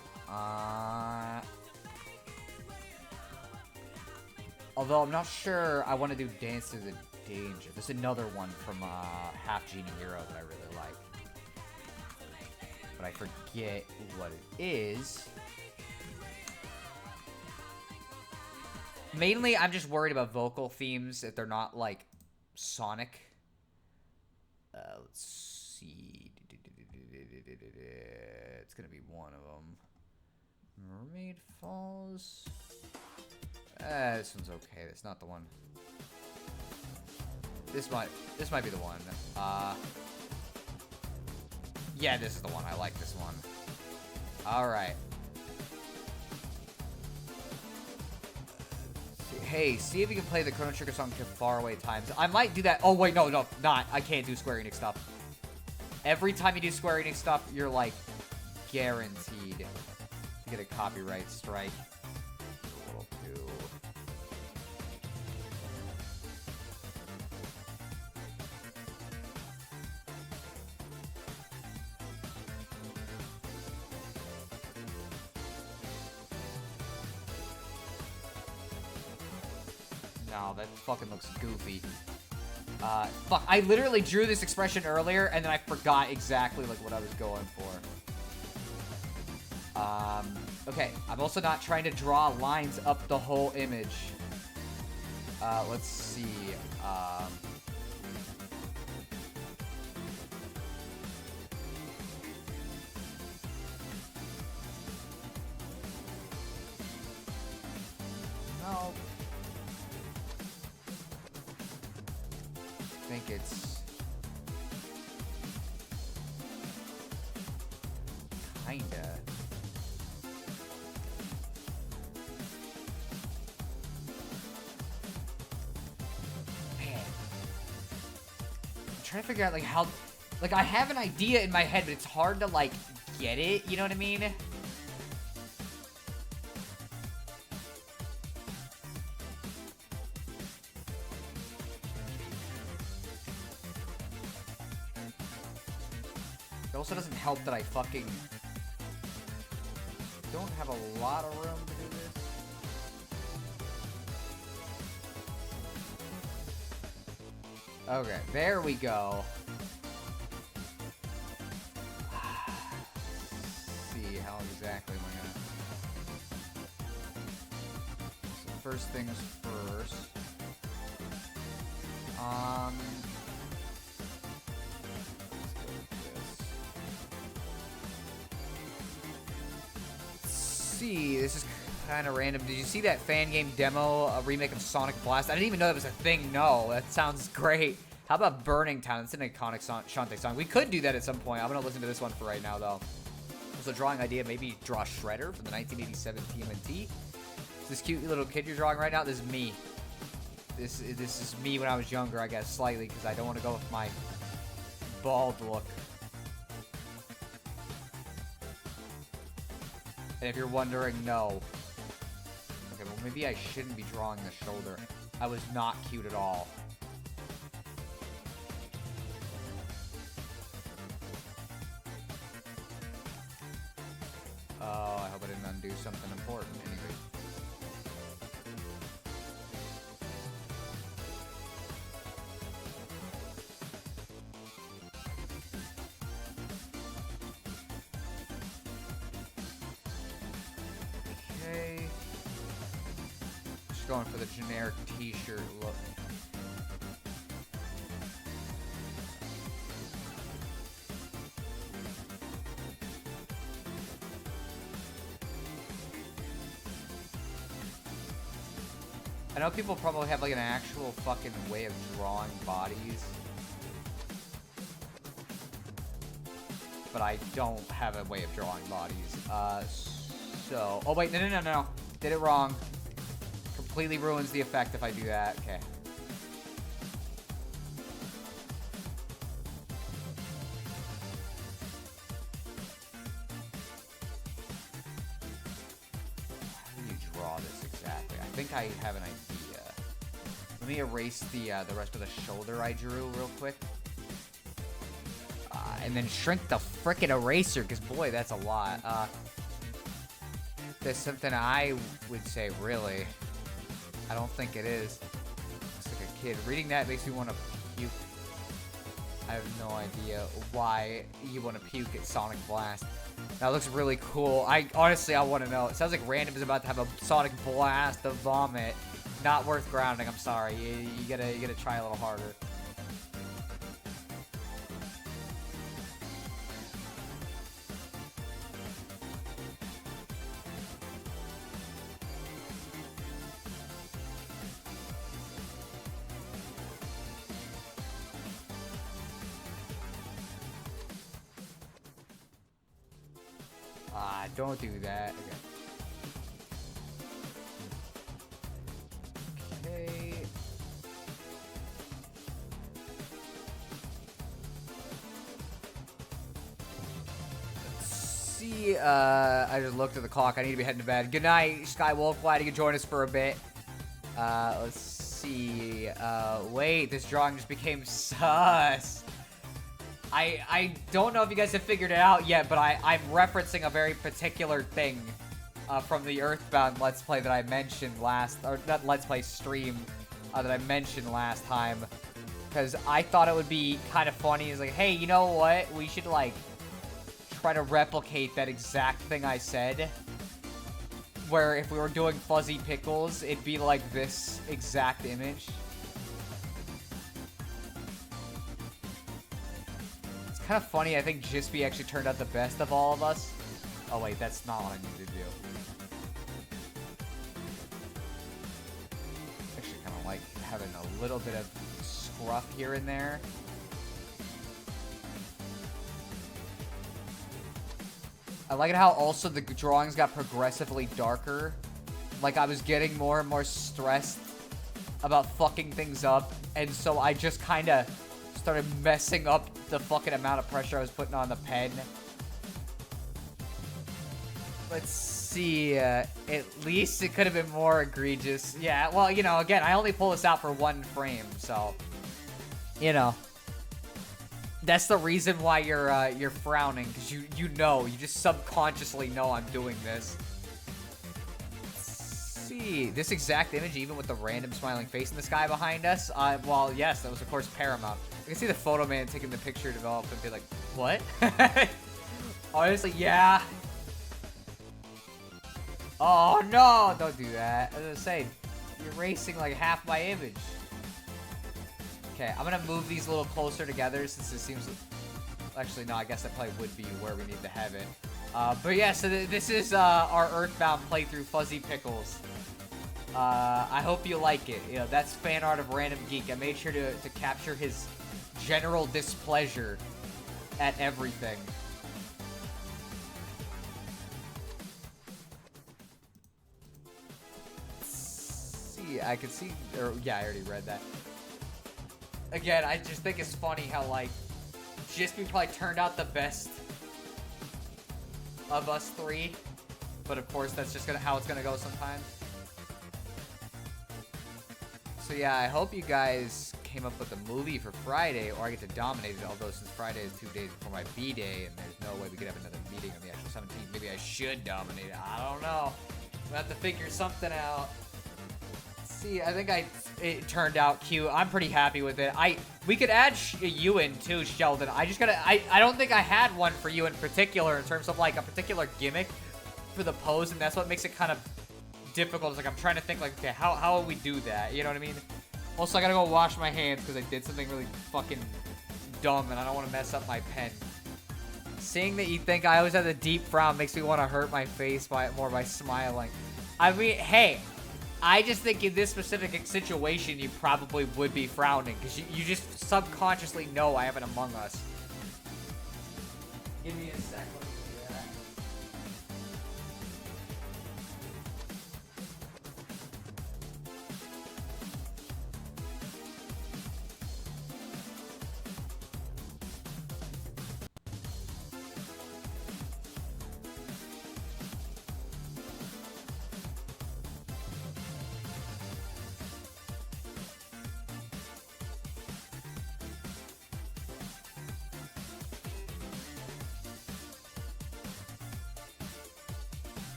Although I'm not sure I want to do Dance to the Danger. There's another one from Half Genie Hero that I really like. But I forget what it is. Mainly, I'm just worried about vocal themes if they're not, like, Sonic. Let's see. It's gonna be one of them. Mermaid Falls. This one's okay. That's not the one. This might be the one. Yeah, this is the one. I like this one. All right. Hey, see if you can play the Chrono Trigger song to Faraway Times. I might do that. Oh, wait, no, not. I can't do Square Enix stuff. Every time you do Square Enix stuff, you're, like, guaranteed to get a copyright strike. No, that fucking looks goofy. Fuck, I literally drew this expression earlier, and then I forgot exactly, like, what I was going for. Okay, I'm also not trying to draw lines up the whole image. Let's see, no. I think it's kinda. Man. I'm trying to figure out, like, how... Like, I have an idea in my head, but it's hard to, like, get it. You know what I mean? It also doesn't help that I fucking don't have a lot of room to do this. Okay, there we go. Let's see, how exactly am I gonna... So first things first. See, this is kind of random. Did you see that fan game demo, a remake of Sonic Blast? I didn't even know that was a thing. No, that sounds great. How about Burning Town? It's an iconic Shantae song. We could do that at some point. I'm going to listen to this one for right now, though. Also, drawing idea, maybe draw Shredder from the 1987 TMNT. This cute little kid you're drawing right now, this is me. This is me when I was younger, I guess, slightly, because I don't want to go with my bald look. And if you're wondering, no. Okay, well, maybe I shouldn't be drawing the shoulder. I was not cute at all. Oh, I hope I didn't undo something important. Anyway. Okay. Just going for the generic t-shirt look. I know people probably have like an actual fucking way of drawing bodies. But I don't have a way of drawing bodies. So... Oh, wait. No. Did it wrong. Completely ruins the effect if I do that. Okay. How do you draw this exactly? I think I have an idea. Let me erase the rest of the shoulder I drew real quick. And then shrink the frickin' eraser, because boy, that's a lot. There's something I would say, really. I don't think it is. Looks like a kid. Reading that makes me want to puke. I have no idea why you want to puke at Sonic Blast. That looks really cool. Honestly, I want to know. It sounds like Random is about to have a Sonic Blast of vomit. Not worth grounding, I'm sorry. You gotta try a little harder. Don't do that. Okay. Let's see. I just looked at the clock. I need to be heading to bed. Good night, Skywolf. Glad you could join us for a bit. Let's see. Wait, this drawing just became sus. I don't know if you guys have figured it out yet, but I'm referencing a very particular thing from the Earthbound Let's Play that I mentioned or not Let's Play stream that I mentioned last time. Because I thought it would be kind of funny. It's like, hey, you know what? We should, like, try to replicate that exact thing I said. Where if we were doing Fuzzy Pickles, it'd be like this exact image. Kind of funny, I think Jispy actually turned out the best of all of us. Oh wait, that's not what I need to do. Actually kind of like having a little bit of scruff here and there. I like it how also the drawings got progressively darker. Like I was getting more and more stressed about fucking things up, and so I just kind of started messing up the fucking amount of pressure I was putting on the pen. Let's see. At least it could have been more egregious. Yeah, well, you know, again, I only pull this out for one frame, so you know. That's the reason why you're frowning, because you know, you just subconsciously know I'm doing this. See, this exact image, even with the random smiling face in the sky behind us, well, yes, that was, of course, Paramount. I can see the photo man taking the picture develop and be like, what? Honestly, yeah. Oh, no, don't do that. I was gonna say, you're erasing, like, half my image. Okay, I'm gonna move these a little closer together since it seems... Actually, no, I guess that probably would be where we need to have it. But yeah, so this is our Earthbound playthrough, Fuzzy Pickles. I hope you like it. You know, that's fan art of Random Geek. I made sure to capture his general displeasure at everything. See, I could see... Or, yeah, I already read that. Again, I just think it's funny how, like, Jispy probably turned out the best of us three. But, of course, that's just how it's gonna go sometimes. So, yeah, I hope you guys came up with a movie for Friday, or I get to dominate it, although since Friday is 2 days before my B-Day, and there's no way we could have another meeting on the actual 17th. Maybe I should dominate it. I don't know. We'll have to figure something out. See, I think it turned out cute. I'm pretty happy with it. We could add you in too, Sheldon. I don't think I had one for you in particular in terms of like a particular gimmick for the pose, and that's what makes it kind of difficult. It's like I'm trying to think like, okay, how will we do that? You know what I mean? Also, I gotta go wash my hands because I did something really fucking dumb, and I don't want to mess up my pen. Seeing that you think I always have a deep frown makes me want to hurt my face more by smiling. I mean, hey. I just think in this specific situation, you probably would be frowning, because you just subconsciously know I have an Among Us. Give me a sec. Let me do that.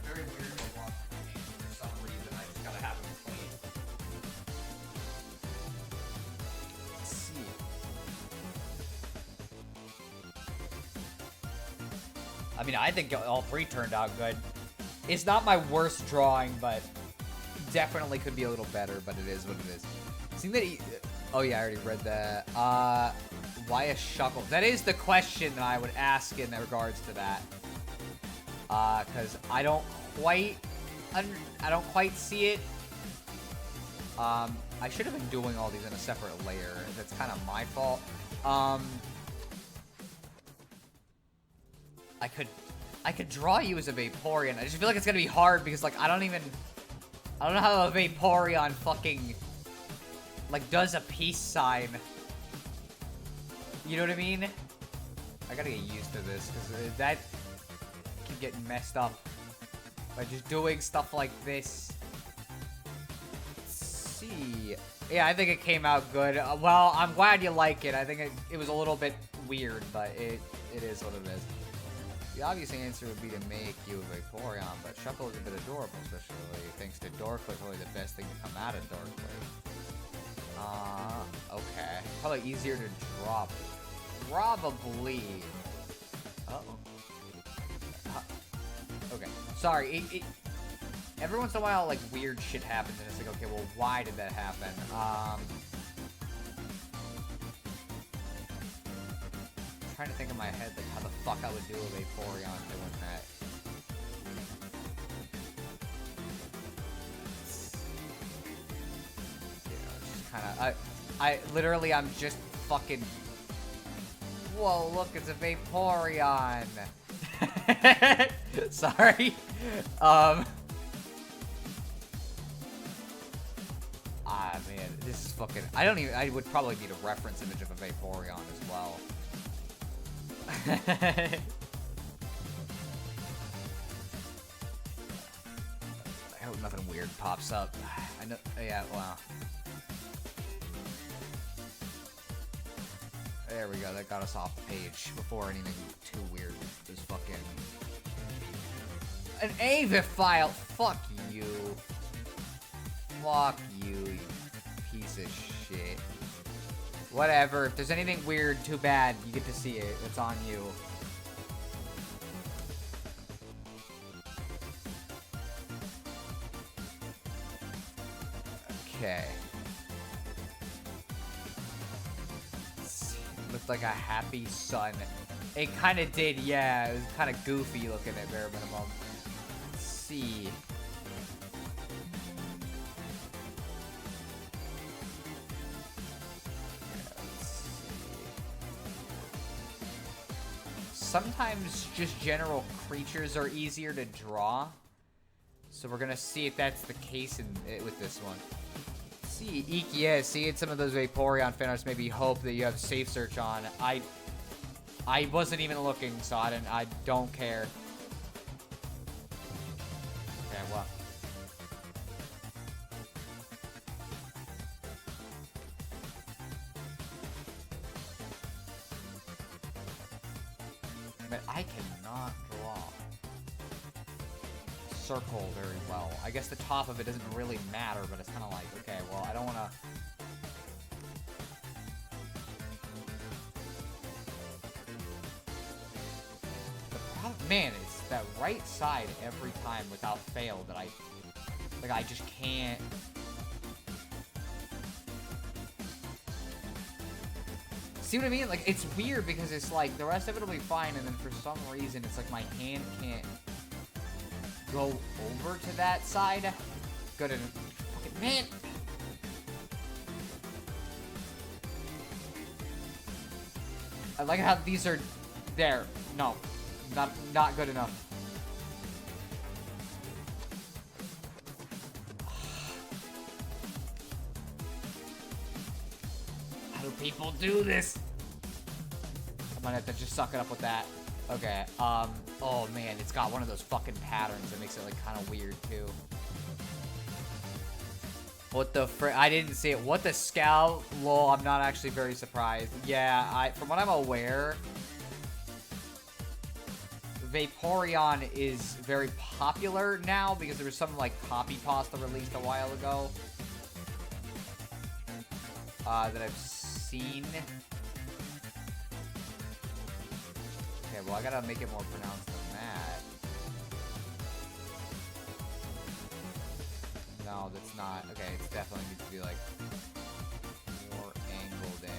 Very weird to watch for some reason. I just gotta have it played. Let's see. I mean, I think all three turned out good. It's not my worst drawing, but definitely could be a little better, but it is what it is. Seeing that oh yeah, I already read that. Why a shuckle? That is the question that I would ask in regards to that. Cause I don't quite see it. I should have been doing all these in a separate layer. That's kind of my fault. I could draw you as a Vaporeon. I just feel like it's gonna be hard because like I don't know how a Vaporeon fucking like does a peace sign. You know what I mean? I gotta get used to this because that keep getting messed up by just doing stuff like this. Let's see. Yeah, I think it came out good. Well, I'm glad you like it. I think it was a little bit weird, but it is what it is. The obvious answer would be to make you a Vaporeon, but Shuckle is a bit adorable, especially thanks to Dorkly. Probably the best thing to come out of Dorkly. Okay. Probably easier to drop. Probably. Uh-oh. Okay. Sorry. Every once in a while, like, weird shit happens, and it's like, okay, well, why did that happen? I'm trying to think in my head, like, how the fuck I would do a Vaporeon doing that. I literally, I'm just fucking... Whoa, look, it's a Vaporeon! Sorry. Ah, man, this is fucking... I would probably need a reference image of a Vaporeon as well. I hope nothing weird pops up. I know... Yeah, wow. There we go, that got us off the page before anything too weird was fucking... An Avifile! Fuck you. Fuck you, you piece of shit. Whatever, if there's anything weird, too bad. You get to see it. It's on you. Okay. Looked like a happy sun. It kind of did, yeah. It was kind of goofy looking at bare minimum. Let's see. Sometimes just general creatures are easier to draw. So we're gonna see if that's the case with this one. See, Eek, yeah, seeing some of those Vaporeon fan arts maybe hope that you have safe search on. I wasn't even looking, so I don't care. Okay, well. But I cannot draw circle very well. I guess the top of it doesn't really matter, but it's kind of like, okay, well, I don't want to... The problem, man, it's that right side every time without fail that I just can't... See what I mean? Like, it's weird because it's like the rest of it will be fine, and then for some reason, it's like my hand can't go over to that side. Good enough. Fucking man. I like how these are there. No, not good enough. How do people do this? I might have to just suck it up with that. Okay. Oh man, it's got one of those fucking patterns that makes it like kind of weird too. What the frick? I didn't see it. What the scout? Lol, I'm not actually very surprised. Yeah, from what I'm aware, Vaporeon is very popular now because there was some like copy pasta released a while ago that I've seen. Okay, well I gotta make it more pronounced than that. No, that's not. Okay, it definitely needs to be like more angled in.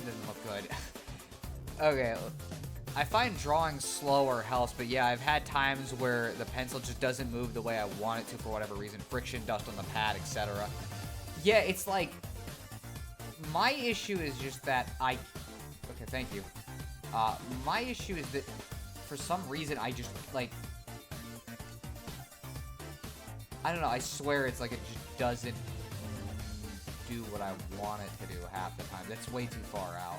Doesn't look good. Okay, I find drawing slower helps, but yeah, I've had times where the pencil just doesn't move the way I want it to for whatever reason. Friction, dust on the pad, etc. Yeah, it's like, my issue is just that okay, thank you. My issue is that for some reason I just, like, I don't know, I swear it's like it just doesn't do what I want it to do half the time. That's way too far out.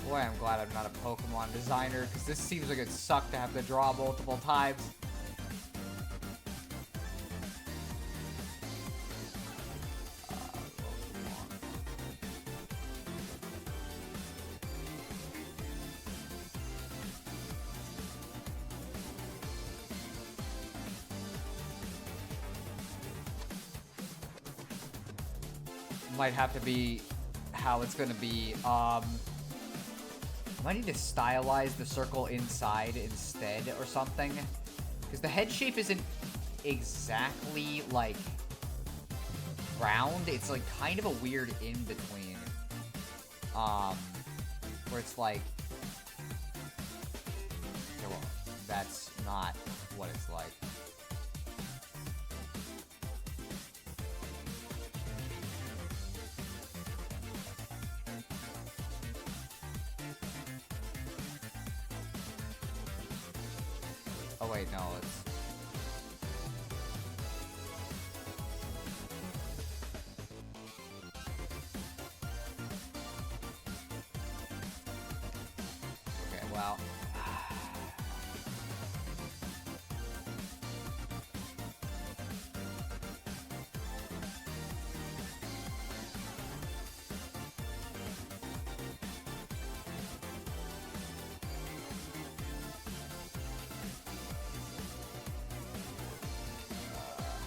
Boy, I'm glad I'm not a Pokemon designer, because this seems like it'd suck to have to draw multiple times. Might have to be how it's gonna be. I might need to stylize the circle inside instead or something, because the head shape isn't exactly like round. It's like kind of a weird in between, where it's like, okay, well, that's not what it's like. Oh wait, no, it's... Okay, well...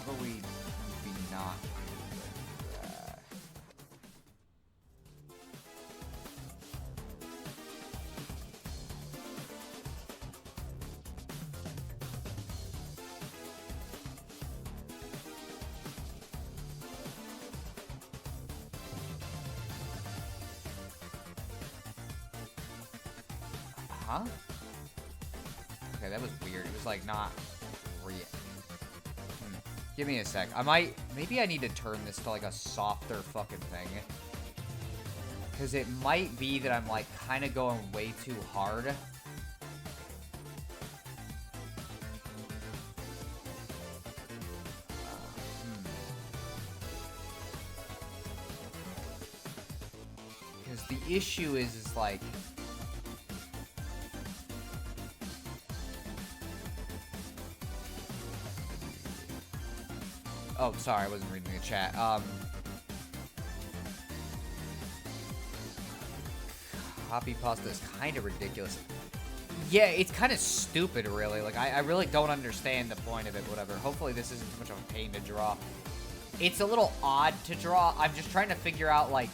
How about we be not do that? Huh? Okay, that was weird. It was like not real. Give me a sec. Maybe I need to turn this to like a softer fucking thing. Because it might be that I'm like kind of going way too hard. Because the issue is like... Oh, sorry, I wasn't reading the chat. Copy pasta is kind of ridiculous. Yeah, it's kind of stupid, really. Like, I really don't understand the point of it, whatever. Hopefully this isn't too much of a pain to draw. It's a little odd to draw. I'm just trying to figure out, like,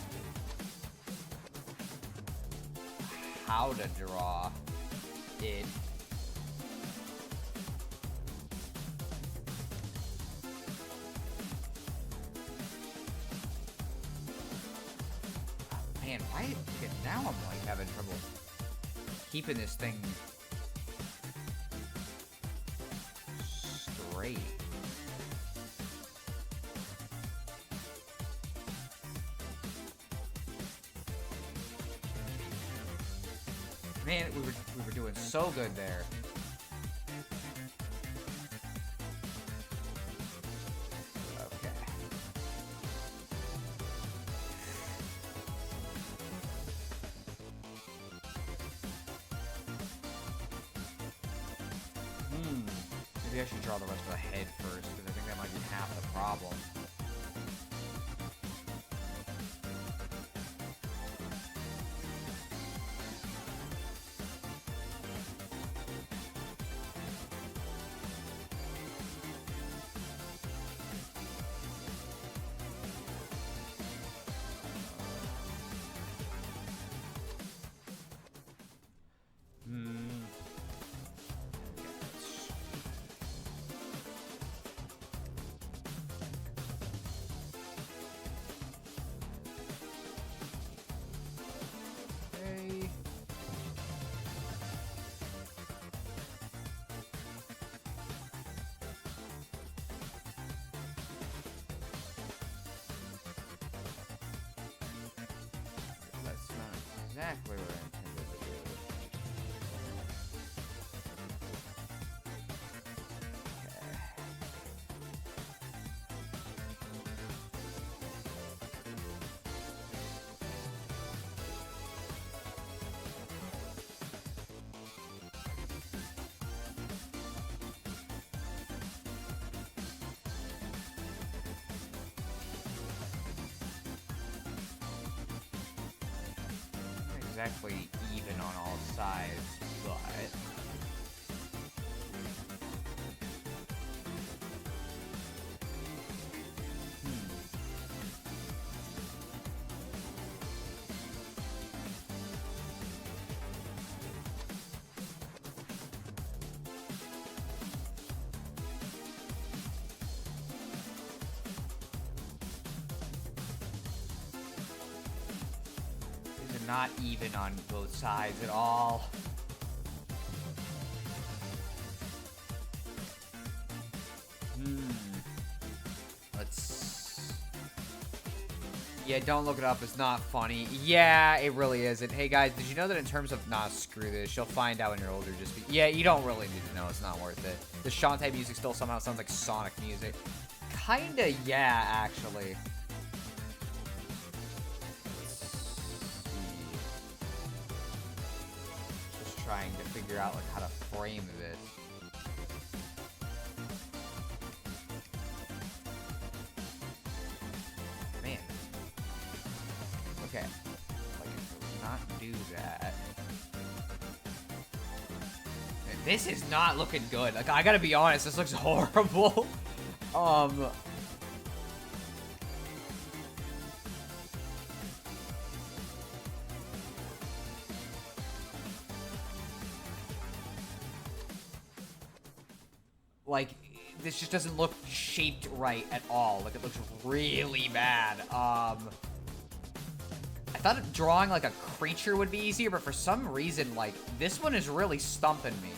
how to draw it. Man, why? Now I'm, like, having trouble keeping this thing straight. Man, we were doing so good there. Okay. Maybe I should draw the rest of the head first, because I think that might be half the problem. Exactly what I intended to do. Okay. Exactly even on all sides, but not even on both sides at all. Let's... Yeah, don't look it up. It's not funny. Yeah, it really isn't. Hey, guys, did you know that in terms of... Nah, screw this. You'll find out when you're older. Yeah, you don't really need to know. It's not worth it. The Shantae music still somehow sounds like Sonic music. Kinda, yeah, actually. Trying to figure out like how to frame this. Man. Okay. Like, not do that. And this is not looking good. Like, I gotta be honest, this looks horrible. Like, this just doesn't look shaped right at all. Like, it looks really bad. I thought drawing, like, a creature would be easier, but for some reason, like, this one is really stumping me.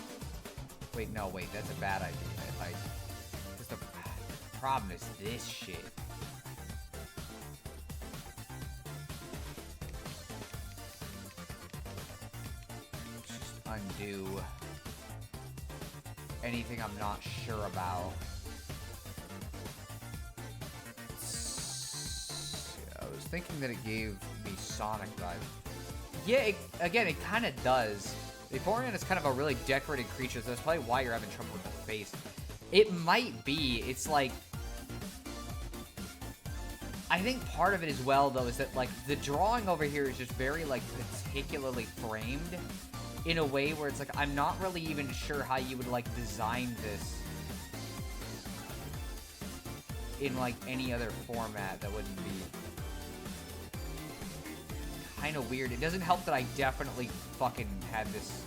Wait, no, wait, that's a bad idea. Like, because the problem is this shit. Just undo anything I'm not sure about. I was thinking that it gave me Sonic vibe. Yeah, again, it kind of does. Vaporeon is kind of a really decorated creature, so that's probably why you're having trouble with the face. It might be. It's like... I think part of it as well, though, is that, like, the drawing over here is just very, like, particularly framed in a way where it's like, I'm not really even sure how you would, like, design this in, like, any other format that wouldn't be kind of weird. It doesn't help that I definitely fucking had this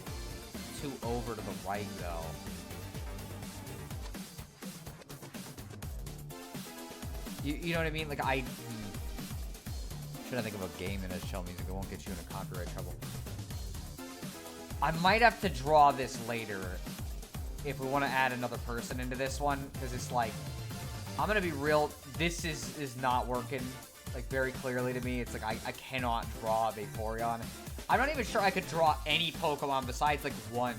too over to the right, though. You know what I mean? Like, should I think of a game that has chill music? It won't get you into copyright trouble. I might have to draw this later if we want to add another person into this one, because it's like, I'm gonna be real, this is not working, like, very clearly to me. It's like, I cannot draw a Vaporeon. I'm not even sure I could draw any Pokemon besides, like, one.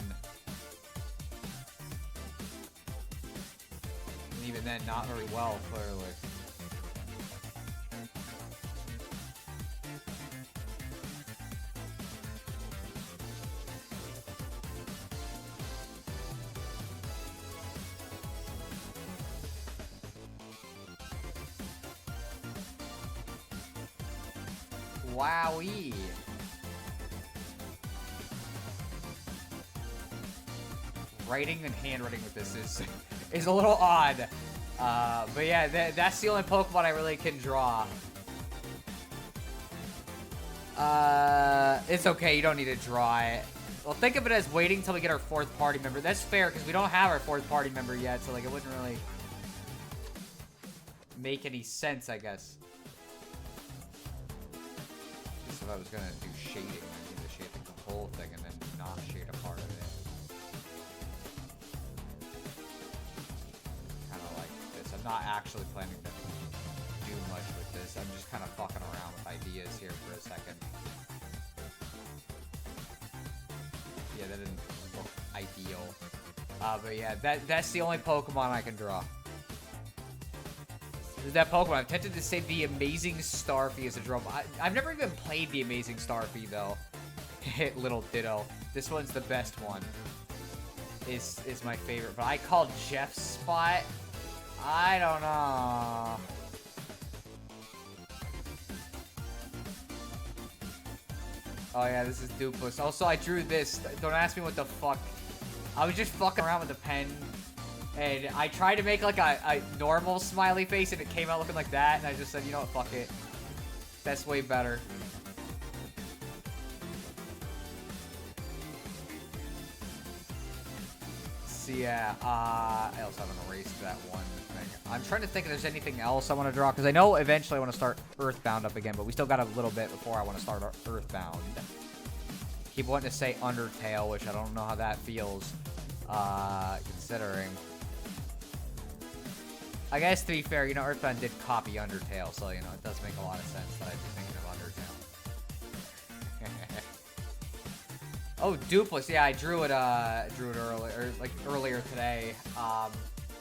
And even then, not very well, clearly. Wowee. Writing and handwriting with this is a little odd. But yeah, that's the only Pokemon I really can draw. It's okay, you don't need to draw it. Well, think of it as waiting till we get our 4th party member. That's fair, because we don't have our 4th party member yet, so like it wouldn't really make any sense, I guess. If I was gonna do shading, I need to shade the whole thing and then not shade a part of it. Kind of like this. I'm not actually planning to do much with this. I'm just kind of fucking around with ideas here for a second. Yeah, that didn't look ideal. But yeah, that's the only Pokemon I can draw. That Pokemon. I'm tempted to say the Amazing Starfy as a drum. I've never even played the Amazing Starfy, though. Little Ditto. This one's the best one. Is my favorite. But I called Jeff's spot. I don't know. Oh, yeah, this is Dupless. Also, I drew this. Don't ask me what the fuck. I was just fucking around with the pen. And I tried to make like a normal smiley face and it came out looking like that. And I just said, you know what, fuck it. That's way better. So yeah, I also haven't erased that one thing. I'm trying to think if there's anything else I want to draw. Because I know eventually I want to start Earthbound up again. But we still got a little bit before I want to start Earthbound. Keep wanting to say Undertale, which I don't know how that feels. Considering. I guess, to be fair, you know, Earthbound did copy Undertale, so, you know, it does make a lot of sense that I'd be thinking of Undertale. Oh, Dupless. Yeah, I drew it earlier today.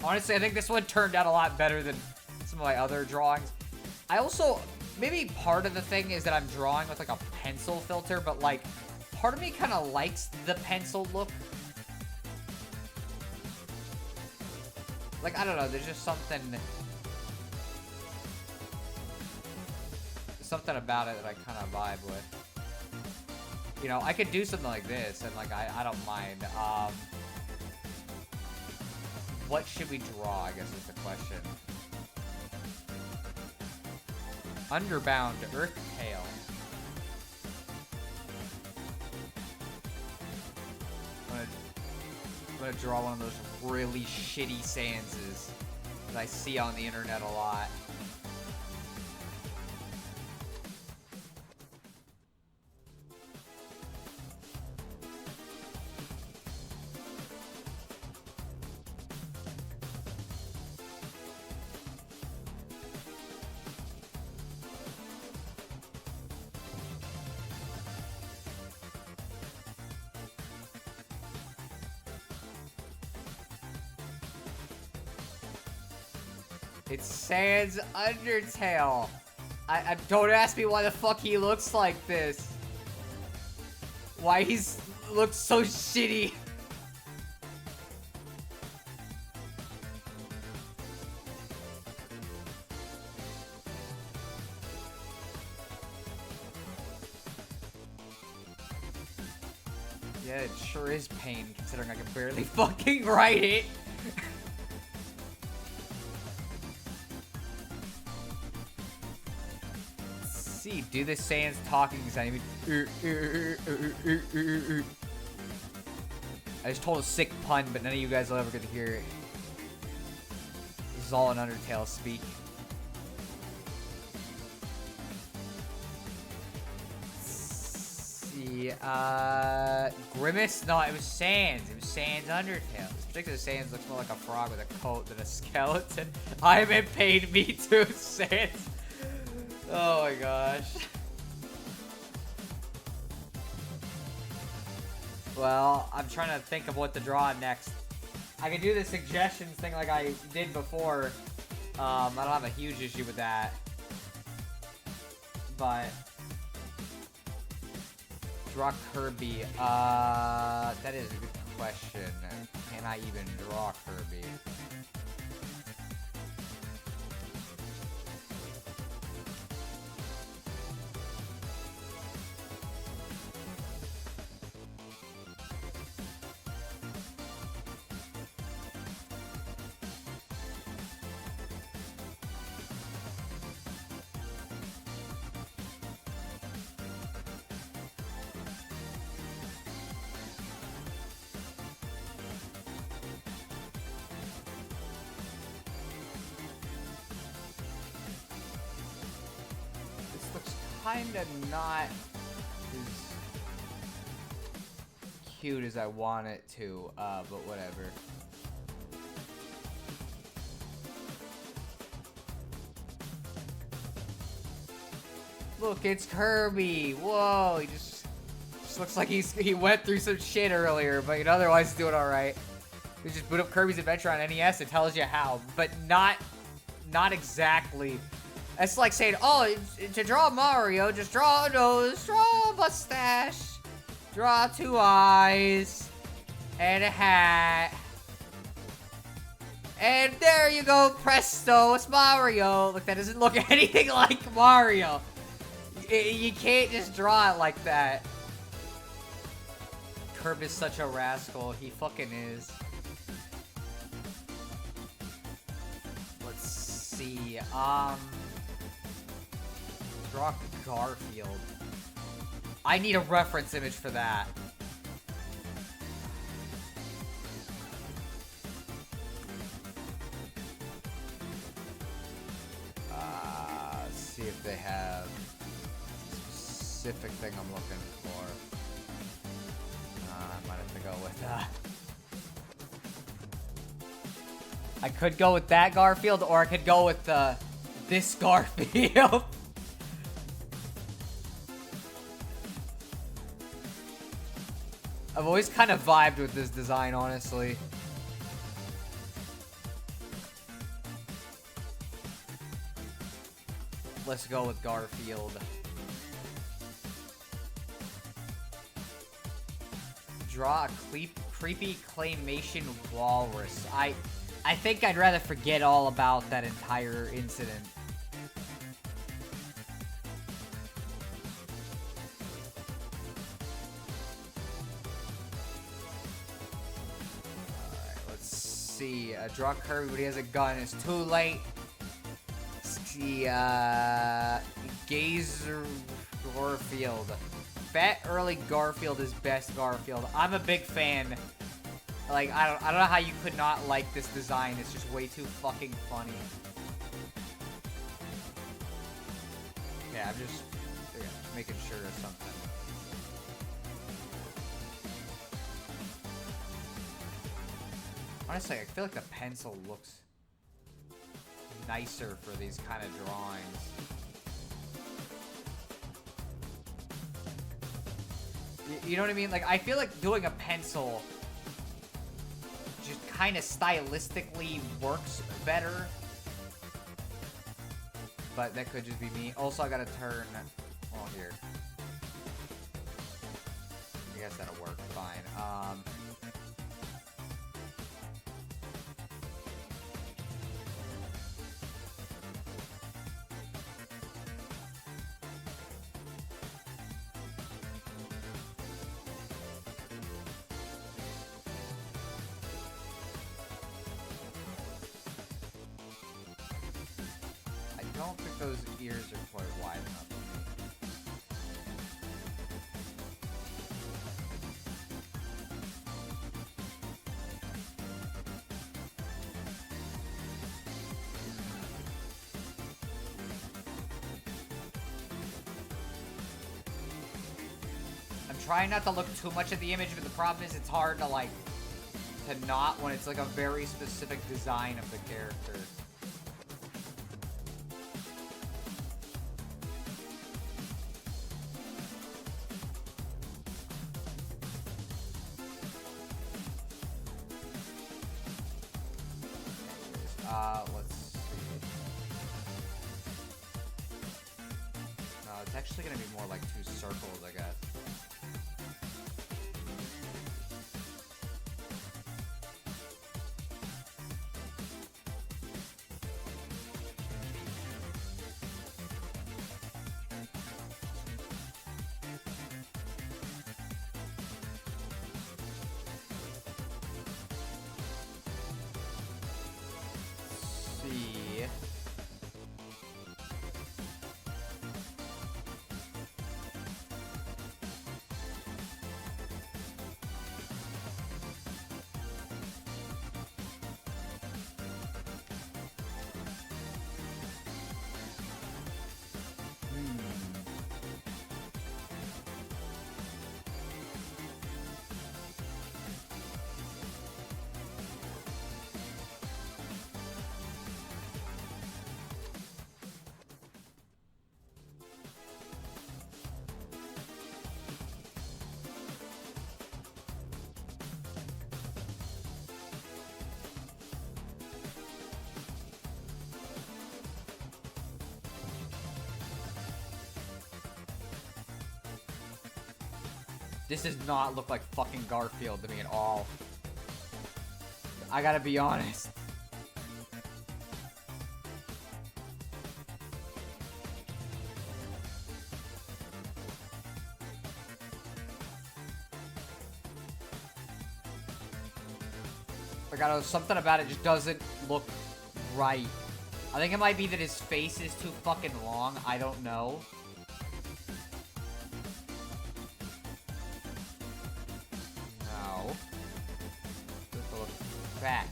Honestly, I think this one turned out a lot better than some of my other drawings. I also, maybe part of the thing is that I'm drawing with, like, a pencil filter, but, like, part of me kind of likes the pencil look. Like, I don't know, there's just something about it that I kind of vibe with. You know, I could do something like this, and, like, I don't mind. What should we draw, I guess is the question. Underbound, Earthtail. I'm gonna draw one of those really shitty Saiyans that I see on the internet a lot. It's Sans Undertale. I don't ask me why the fuck he looks like this. Why he's looks so shitty. Yeah, it sure is pain considering I can barely fucking write it. See, do the Sans talking design. I just told a sick pun, but none of you guys will ever get to hear it. This is all an Undertale speak. See, Grimace? No, it was Sans. It was Sans Undertale. This particular Sans looks more like a frog with a coat than a skeleton. I'm in pain, me too, Sans. Oh my gosh. Well, I'm trying to think of what to draw next. I can do the suggestions thing like I did before. I don't have a huge issue with that. But draw Kirby. That is a good question. Can I even draw Kirby? Kinda not as cute as I want it to, but whatever. Look, it's Kirby. Whoa, he just looks like he went through some shit earlier, but otherwise he's doing all right. You just boot up Kirby's Adventure on NES. It tells you how, but not exactly. It's like saying, oh, to draw Mario, just draw a nose, draw a mustache, draw 2 eyes, and a hat. And there you go, presto, it's Mario. Look, that doesn't look anything like Mario. You can't just draw it like that. Kirby is such a rascal. He fucking is. Let's see, draw Garfield. I need a reference image for that. Let's see if they have a specific thing I'm looking for. I might have to go with I could go with that Garfield, or I could go with this Garfield. I've always kind of vibed with this design, honestly. Let's go with Garfield. Draw a creepy claymation walrus. I think I'd rather forget all about that entire incident. See, draw Kirby, but he has a gun. It's too late. See, Gazer Garfield. Bet early Garfield is best Garfield. I'm a big fan. Like, I don't know how you could not like this design. It's just way too fucking funny. Yeah, I'm just making sure of something. Honestly, I feel like the pencil looks nicer for these kind of drawings. You know what I mean? Like, I feel like doing a pencil just kind of stylistically works better. but that could just be me. Also, I gotta turn... Oh, here. I guess that'll work fine. I don't think those ears are quite wide enough for me. I'm trying not to look too much at the image, but the problem is it's hard to, like, to not when it's, like, a very specific design of the character. Let's see. No, it's actually gonna be more like 2 circles, I guess. See. This does not look like fucking Garfield to me at all. I gotta be honest. Like, I don't know, something about it just doesn't look right. I think it might be that his face is too fucking long. I don't know. No. Just a little fat.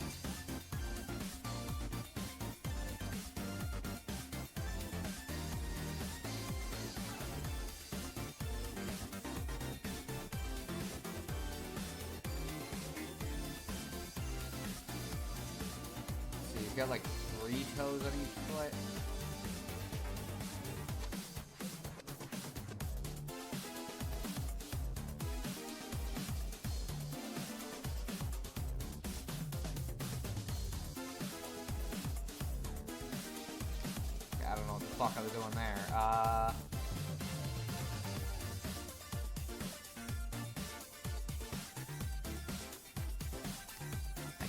So he's got like 3 toes on each foot. I don't know what the fuck I was doing there. I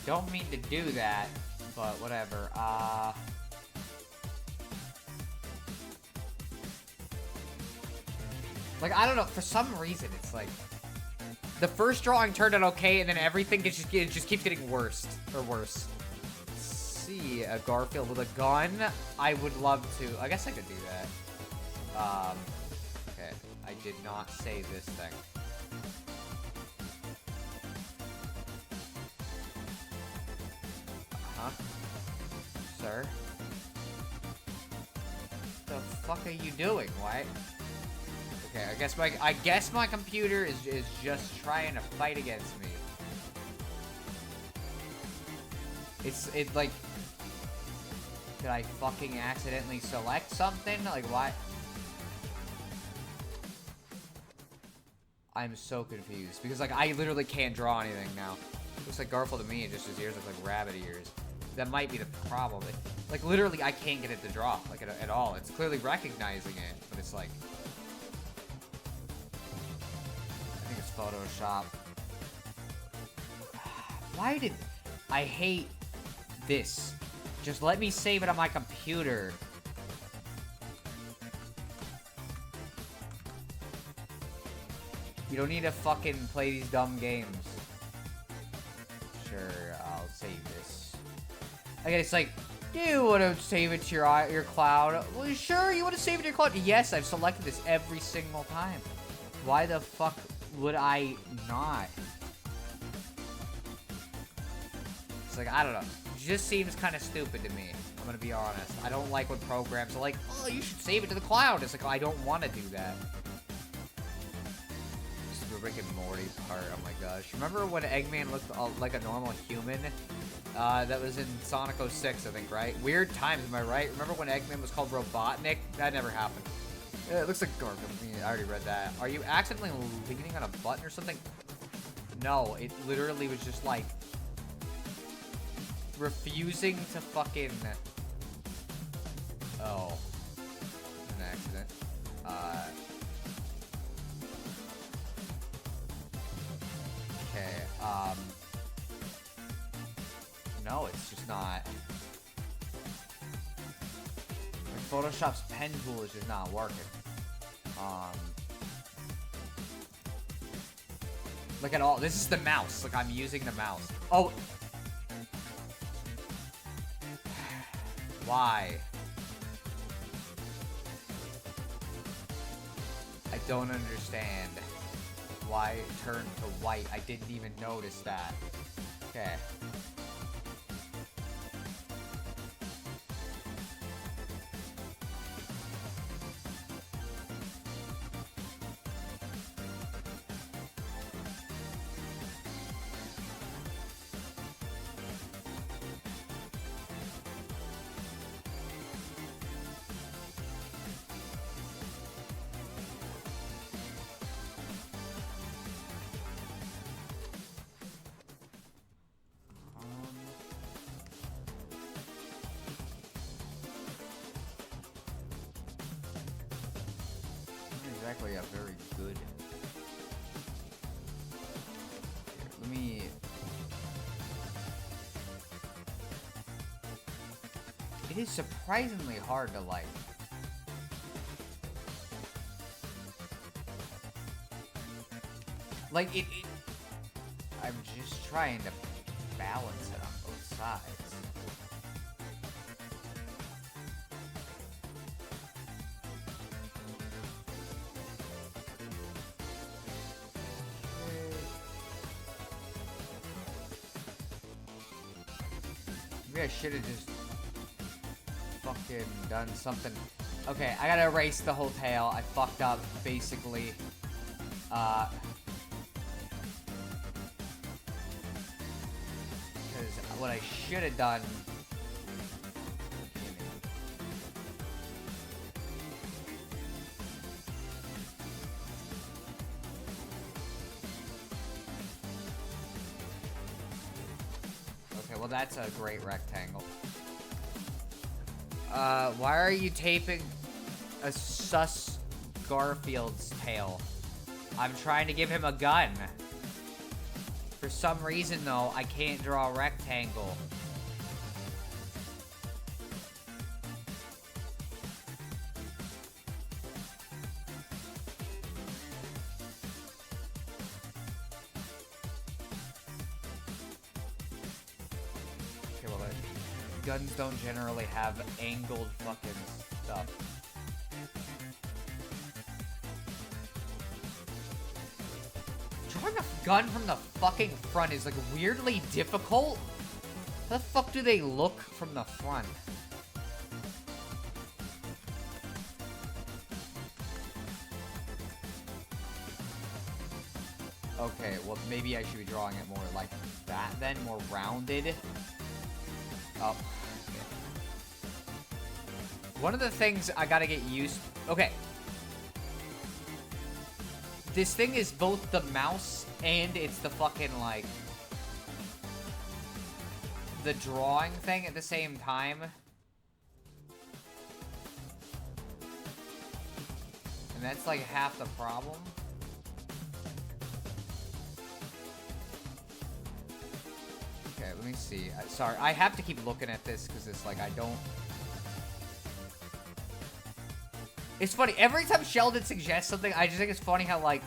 don't mean to do that, but whatever. Like, I don't know, for some reason, it's like... The first drawing turned out okay, and then everything it just keeps getting worse. Or worse. Let's see, a Garfield with a gun? I would love to. I guess I could do that. Okay. I did not say this thing. Huh? Sir? What the fuck are you doing? Why? Okay, I guess my computer is just trying to fight against me. It's like, did I fucking accidentally select something? Like, why? I'm so confused because like I literally can't draw anything now. Looks like Garfield to me, and just his ears look like rabbit ears. That might be the problem. Like, literally, I can't get it to draw, like, at all. It's clearly recognizing it, but it's like... I think it's Photoshop. Why did... I hate this. Just let me save it on my computer. You don't need to fucking play these dumb games. Sure, I'll save this. Okay, it's like, do you want to save it to your cloud? Well, sure, you want to save it to your cloud? Yes, I've selected this every single time. Why the fuck would I not? It's like, I don't know. It just seems kind of stupid to me. I'm gonna be honest. I don't like when programs are like, oh, you should save it to the cloud. It's like, oh, I don't want to do that. This is the Rick and Morty part. Oh my gosh. Remember when Eggman looked like a normal human? That was in Sonic 06, I think, right? Weird times, am I right? Remember when Eggman was called Robotnik? That never happened. It looks like Garfield. I already read that. Are you accidentally leaning on a button or something? No, it literally was just like refusing to fucking... Oh. An accident. Okay, no, it's just not. Like, Photoshop's pen tool is just not working. Look at all. This is the mouse. Like, I'm using the mouse. Oh. Why? I don't understand why it turned to white. I didn't even notice that. Okay. Exactly a very good. Here, let me. It is surprisingly hard to like. Like it. I'm just trying to balance it on both sides. Maybe I should have just fucking done something. Okay, I gotta erase the whole tail. I fucked up, basically. Because what I should have done... Well, that's a great rectangle. Why are you taping a sus Garfield's tail? I'm trying to give him a gun. For some reason, though, I can't draw a rectangle. Guns don't generally have angled fucking stuff. Drawing a gun from the fucking front is like weirdly difficult. How the fuck do they look from the front? Okay, well maybe I should be drawing it more like that then, more rounded. Oh. One of the things I gotta get used... Okay. This thing is both the mouse and it's the fucking, like... the drawing thing at the same time. And that's like half the problem. Okay, let me see. Sorry, I have to keep looking at this because it's like I don't... It's funny, every time Sheldon suggests something, I just think it's funny how, like,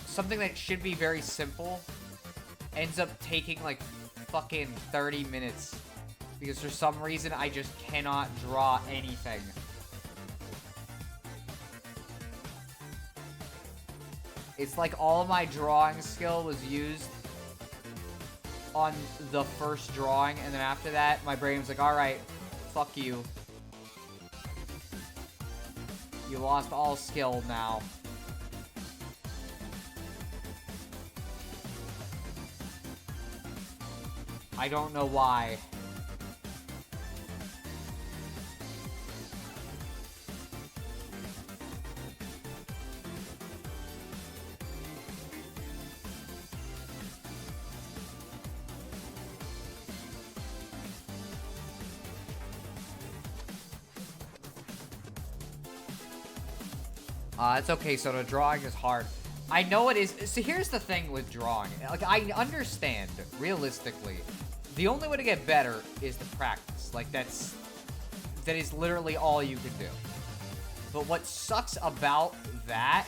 something that should be very simple ends up taking, like, fucking 30 minutes. Because for some reason, I just cannot draw anything. It's like all my drawing skill was used on the first drawing, and then after that, my brain was like, alright, fuck you. You lost all skill now. I don't know why. It's okay, so the drawing is hard. I know it is. So here's the thing with drawing. Like, I understand, realistically, the only way to get better is to practice. Like, that is literally all you can do. But what sucks about that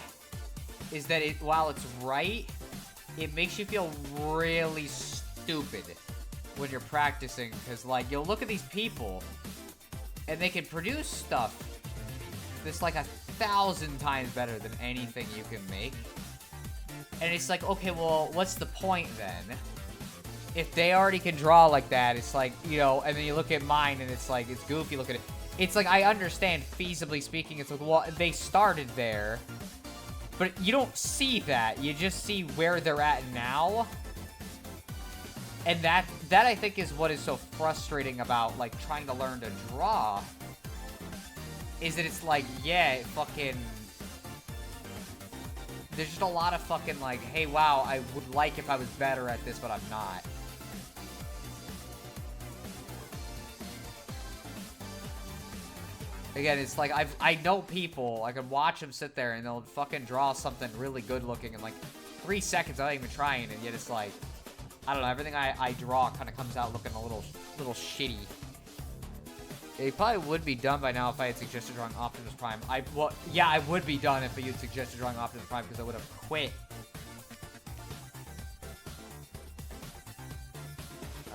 is that while it's right, it makes you feel really stupid when you're practicing. Because, like, you'll look at these people, and they can produce stuff that's like 1,000 times better than anything you can make. And it's like, okay, well, what's the point then? If they already can draw like that, it's like, you know, and then you look at mine and it's like, it's goofy, look at it. It's like, I understand, feasibly speaking, it's like, well, they started there, but you don't see that. You just see where they're at now. And that I think is what is so frustrating about, like, trying to learn to draw. Is that it's like, yeah, fucking... There's just a lot of fucking, like, hey, wow, I would like if I was better at this, but I'm not. Again, it's like, I know people, I can watch them sit there, and they'll fucking draw something really good looking in, like, 3 seconds without even trying, and yet it's like, I don't know, everything I draw kind of comes out looking a little shitty. It probably would be done by now if I had suggested drawing Optimus Prime. Well, yeah, I would be done if you'd suggested drawing Optimus Prime because I would have quit.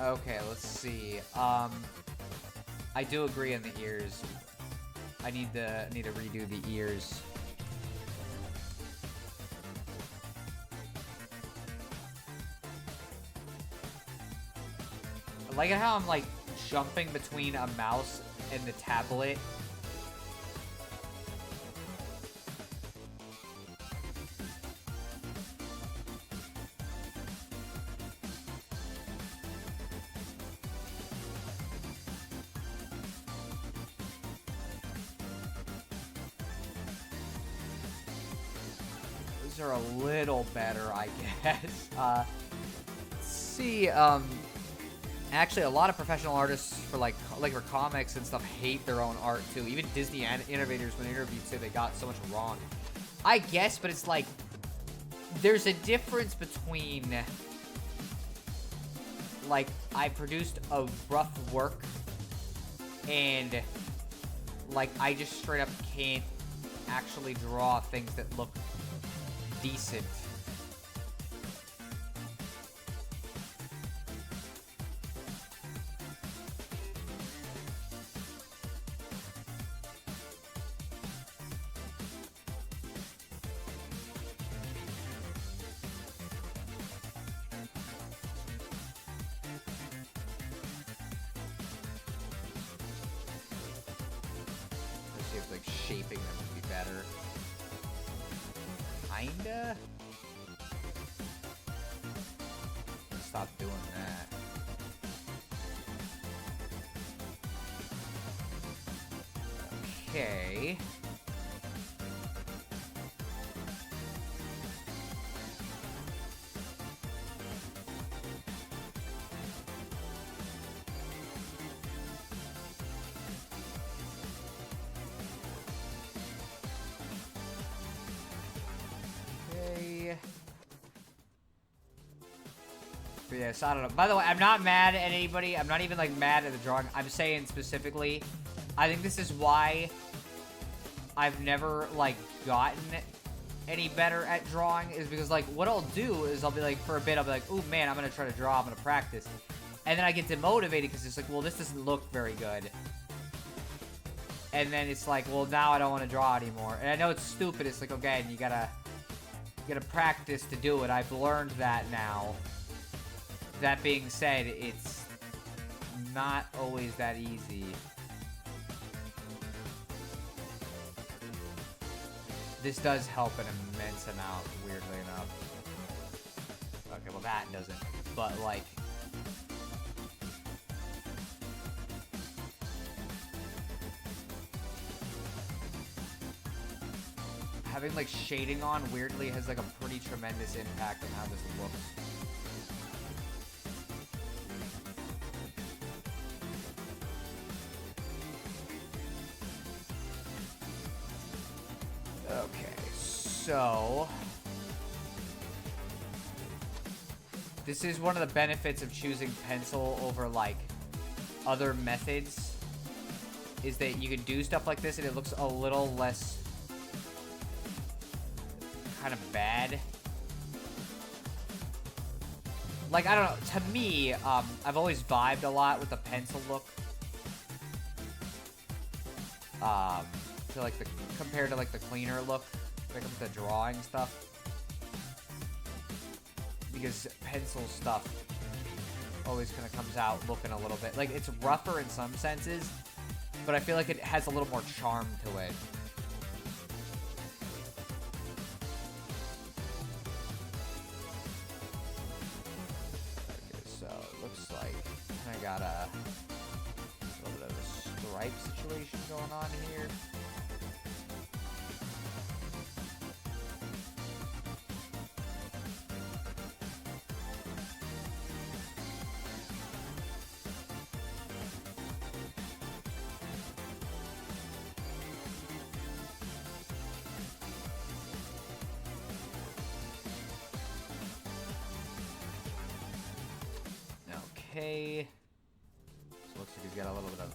Okay, let's see. I do agree on the ears. I need to redo the ears. I like it how I'm like jumping between a mouse and the tablet. Those are a little better, I guess. Let's see, actually, a lot of professional artists for for comics and stuff hate their own art too. Even Disney innovators, when interviewed, say they got so much wrong. I guess, but it's like there's a difference between like I produced a rough work and like I just straight up can't actually draw things that look decent. Like shaping them would be better. Kinda. Stop doing that. Okay. But yeah, so I don't know. By the way, I'm not mad at anybody. I'm not even, like, mad at the drawing. I'm saying specifically, I think this is why I've never, like, gotten any better at drawing, is because, like, what I'll do is I'll be like, for a bit, I'll be like, oh, man, I'm going to try to draw. I'm going to practice. And then I get demotivated because it's like, well, this doesn't look very good. And then it's like, well, now I don't want to draw anymore. And I know it's stupid. It's like, okay, you gotta practice to do it. I've learned that now. That being said, it's not always that easy. This does help an immense amount, weirdly enough. Okay, well that doesn't. But, like... having, like, shading on weirdly has, like, a pretty tremendous impact on how this looks. Okay, so... this is one of the benefits of choosing pencil over, like, other methods, is that you can do stuff like this and it looks a little less kind of bad. Like, I don't know, to me, I've always vibed a lot with the pencil look. To like compared to like the cleaner look, like with the drawing stuff. Because pencil stuff always kind of comes out looking a little bit, like, it's rougher in some senses, but I feel like it has a little more charm to it. I got a little bit of a stripe situation going on here. Okay. So looks like he's got a little bit of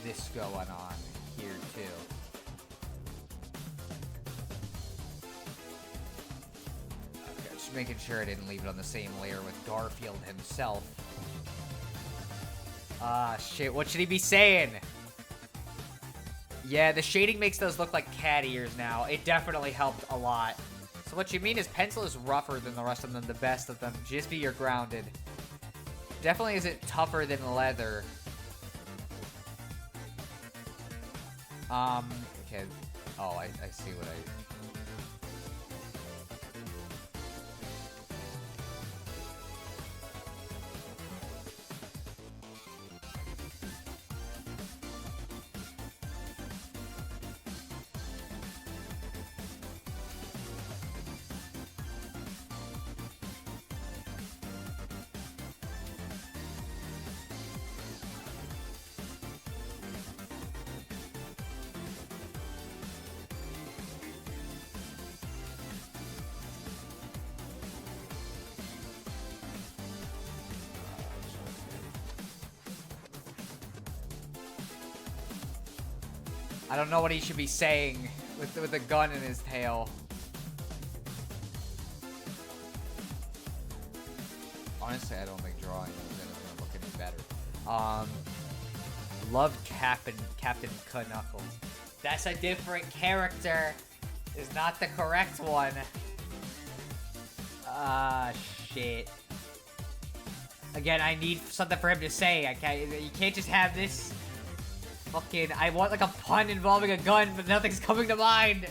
this going on here too. Okay, just making sure I didn't leave it on the same layer with Garfield himself. Ah, shit, what should he be saying? Yeah, the shading makes those look like cat ears now. It definitely helped a lot. So what you mean is pencil is rougher than the rest of them, the best of them. Just be you're grounded. Definitely isn't tougher than leather. Okay. Oh, I see what I... I don't know what he should be saying with a gun in his tail. Honestly, I don't think drawing is gonna look any better. Love Captain Knuckles. That's a different character. Is not the correct one. Ah, shit. Again, I need something for him to say. You can't just have this. Fucking, I want like a pun involving a gun, but nothing's coming to mind.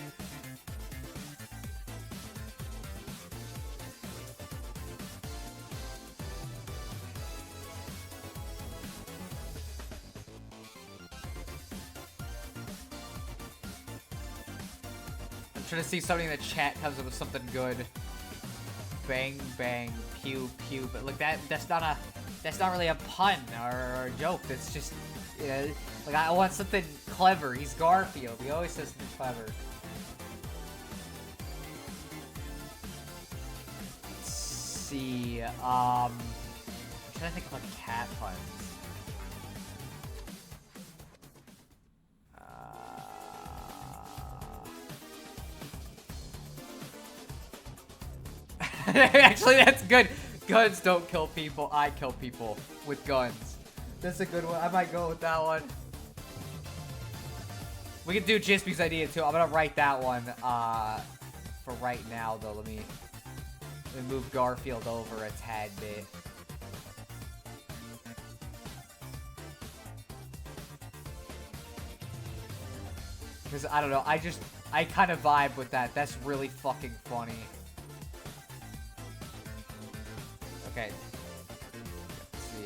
I'm trying to see something in the chat comes up with something good. Bang, bang, pew, pew, but like that's not really a pun or a joke. That's just, you know, like, I want something clever. He's Garfield. He always says something clever. see. I'm trying to think of like cat puns. Actually, that's good. Guns don't kill people. I kill people with guns. That's a good one. I might go with that one. We can do Jispy's idea too. I'm gonna write that one. For right now, though, let me move Garfield over a tad bit. Because I don't know. I kind of vibe with that. That's really fucking funny. Okay. Let's see.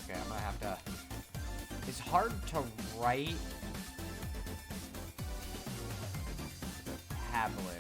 Okay, I'm gonna have to... It's hard to write the tablet.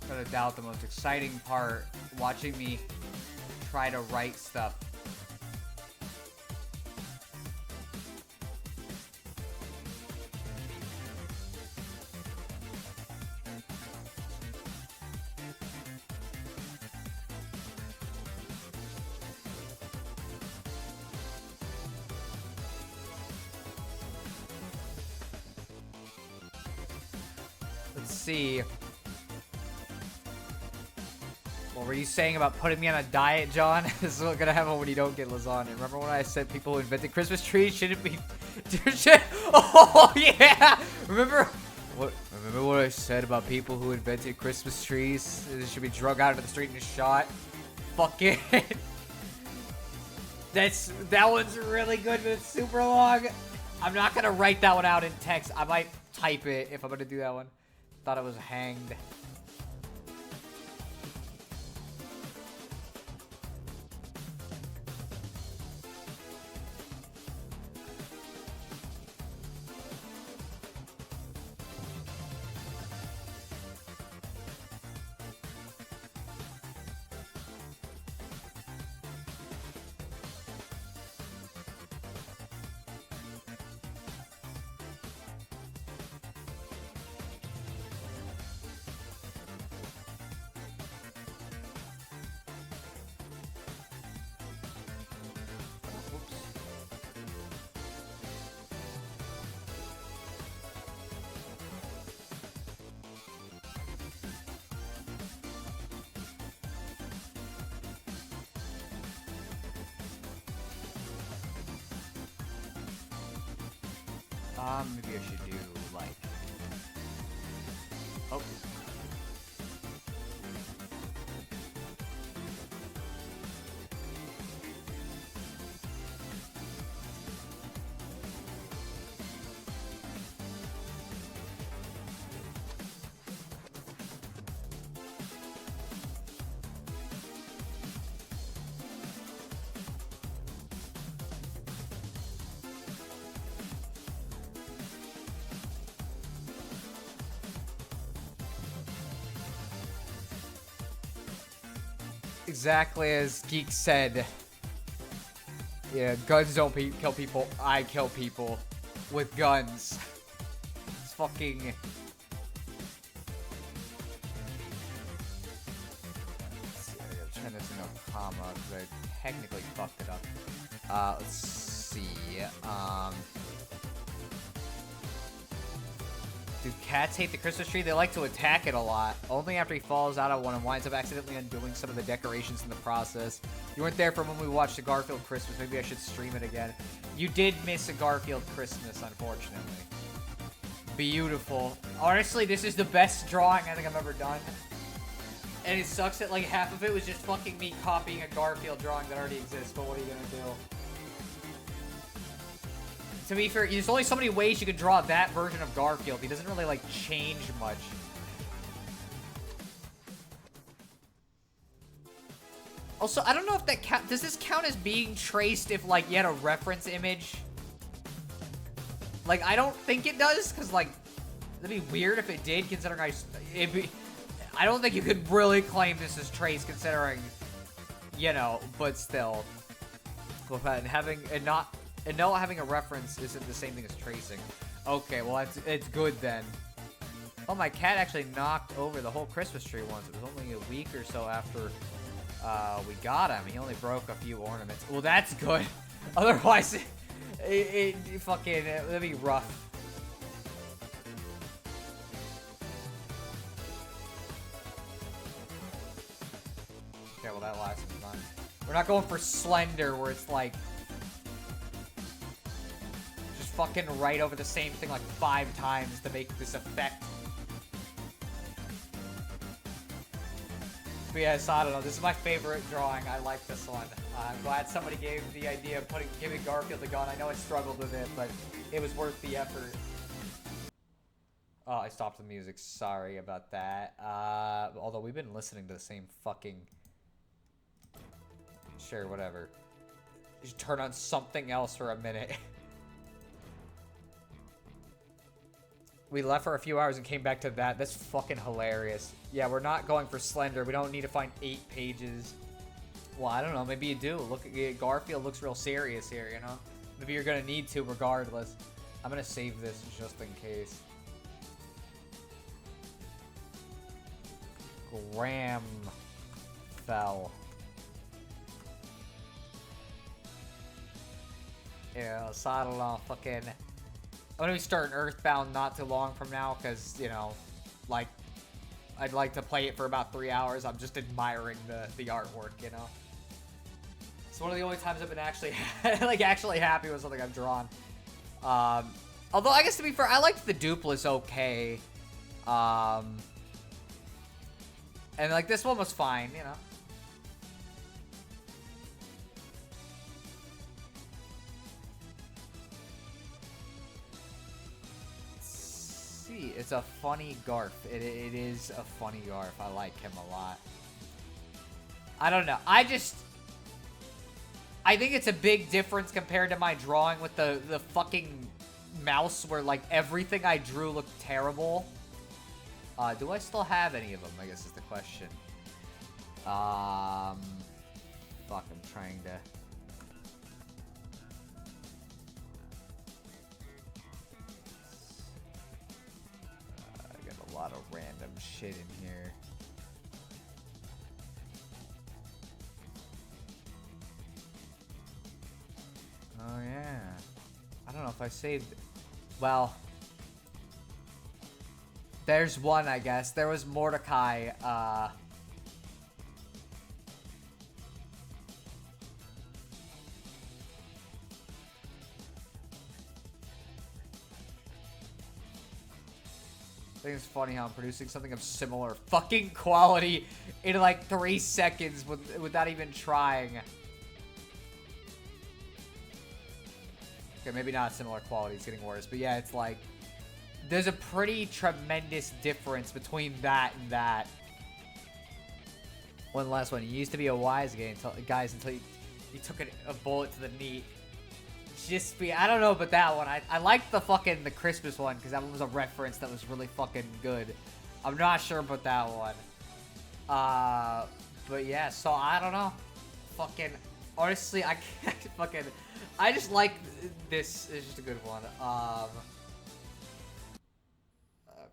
Without a doubt, the most exciting part, watching me try to write stuff. Let's see. What were you saying about putting me on a diet, John? This is what's gonna happen when you don't get lasagna. Remember when I said people who invented Christmas trees shouldn't be... Oh, yeah! Remember what I said about people who invented Christmas trees? They should be drug out into the street and shot. Fuck it. That one's really good, but it's super long. I'm not gonna write that one out in text. I might type it if I'm gonna do that one. Thought it was hanged. Maybe I should do, like... Oh. Exactly as Geek said. Yeah, guns don't kill people. I kill people with guns. It's fucking... Let's see, I gotta turn this into a comma because I technically fucked it up. Let's see. Do cats hate the Christmas tree? They like to attack it a lot. Only after he falls out of one and winds up accidentally undoing some of the decorations in the process. You weren't there for when we watched the Garfield Christmas. Maybe I should stream it again. You did miss a Garfield Christmas, unfortunately. Beautiful. Honestly, this is the best drawing I think I've ever done. And it sucks that like half of it was just fucking me copying a Garfield drawing that already exists, but what are you gonna do? To be fair, there's only so many ways you can draw that version of Garfield. He doesn't really, like, change much. Also, I don't know if that count. Does this count as being traced if, like, you had a reference image? Like, I don't think it does, because, like, that'd be weird if it did, considering I don't think you could really claim this as traced, considering, you know, but still. And not having a reference isn't the same thing as tracing. Okay, well, it's good then. Oh, my cat actually knocked over the whole Christmas tree once. It was only a week or so after we got him. He only broke a few ornaments. Well, that's good. Otherwise, it'd be rough. Okay, well, that last one's fun. We're not going for Slender, where it's like just fucking right over the same thing like 5 times to make this effect. But yes, I don't know. This is my favorite drawing. I like this one. I'm glad somebody gave the idea of giving Garfield a gun. I know I struggled with it, but it was worth the effort. Oh, I stopped the music. Sorry about that. Although we've been listening to the same fucking... Sure, whatever. You should turn on something else for a minute. We left for a few hours and came back to that. That's fucking hilarious. Yeah, we're not going for Slender. We don't need to find 8 pages. Well, I don't know. Maybe you do. Look, Garfield looks real serious here, you know? Maybe you're gonna need to regardless. I'm gonna save this just in case. Graham fell. Yeah, so I don't know, fucking... I'm gonna be starting Earthbound not too long from now, because, you know, like, I'd like to play it for about 3 hours. I'm just admiring the artwork, you know? It's one of the only times I've been actually, like, actually happy with something I've drawn. Although, I guess to be fair, I liked the Duplis okay. And, like, this one was fine, you know? It's a funny Garf. It is a funny Garf. I like him a lot. I don't know. I think it's a big difference compared to my drawing with the fucking mouse where, like, everything I drew looked terrible. Do I still have any of them, I guess is the question. Fuck, I'm trying to... A lot of random shit in here. Oh yeah. I don't know if I saved... Well... There's one, I guess. There was Mordecai, I think it's funny how I'm producing something of similar fucking quality in like 3 seconds without even trying. Okay, maybe not similar quality, it's getting worse. But yeah, it's like, there's a pretty tremendous difference between that and that. One last one. You used to be a wise guy until you took a bullet to the knee. I don't know about that one. I liked the Christmas one because that one was a reference that was really fucking good. I'm not sure about that one. But yeah, so I don't know. Fucking, honestly, I can't fucking, I just like this. It's just a good one.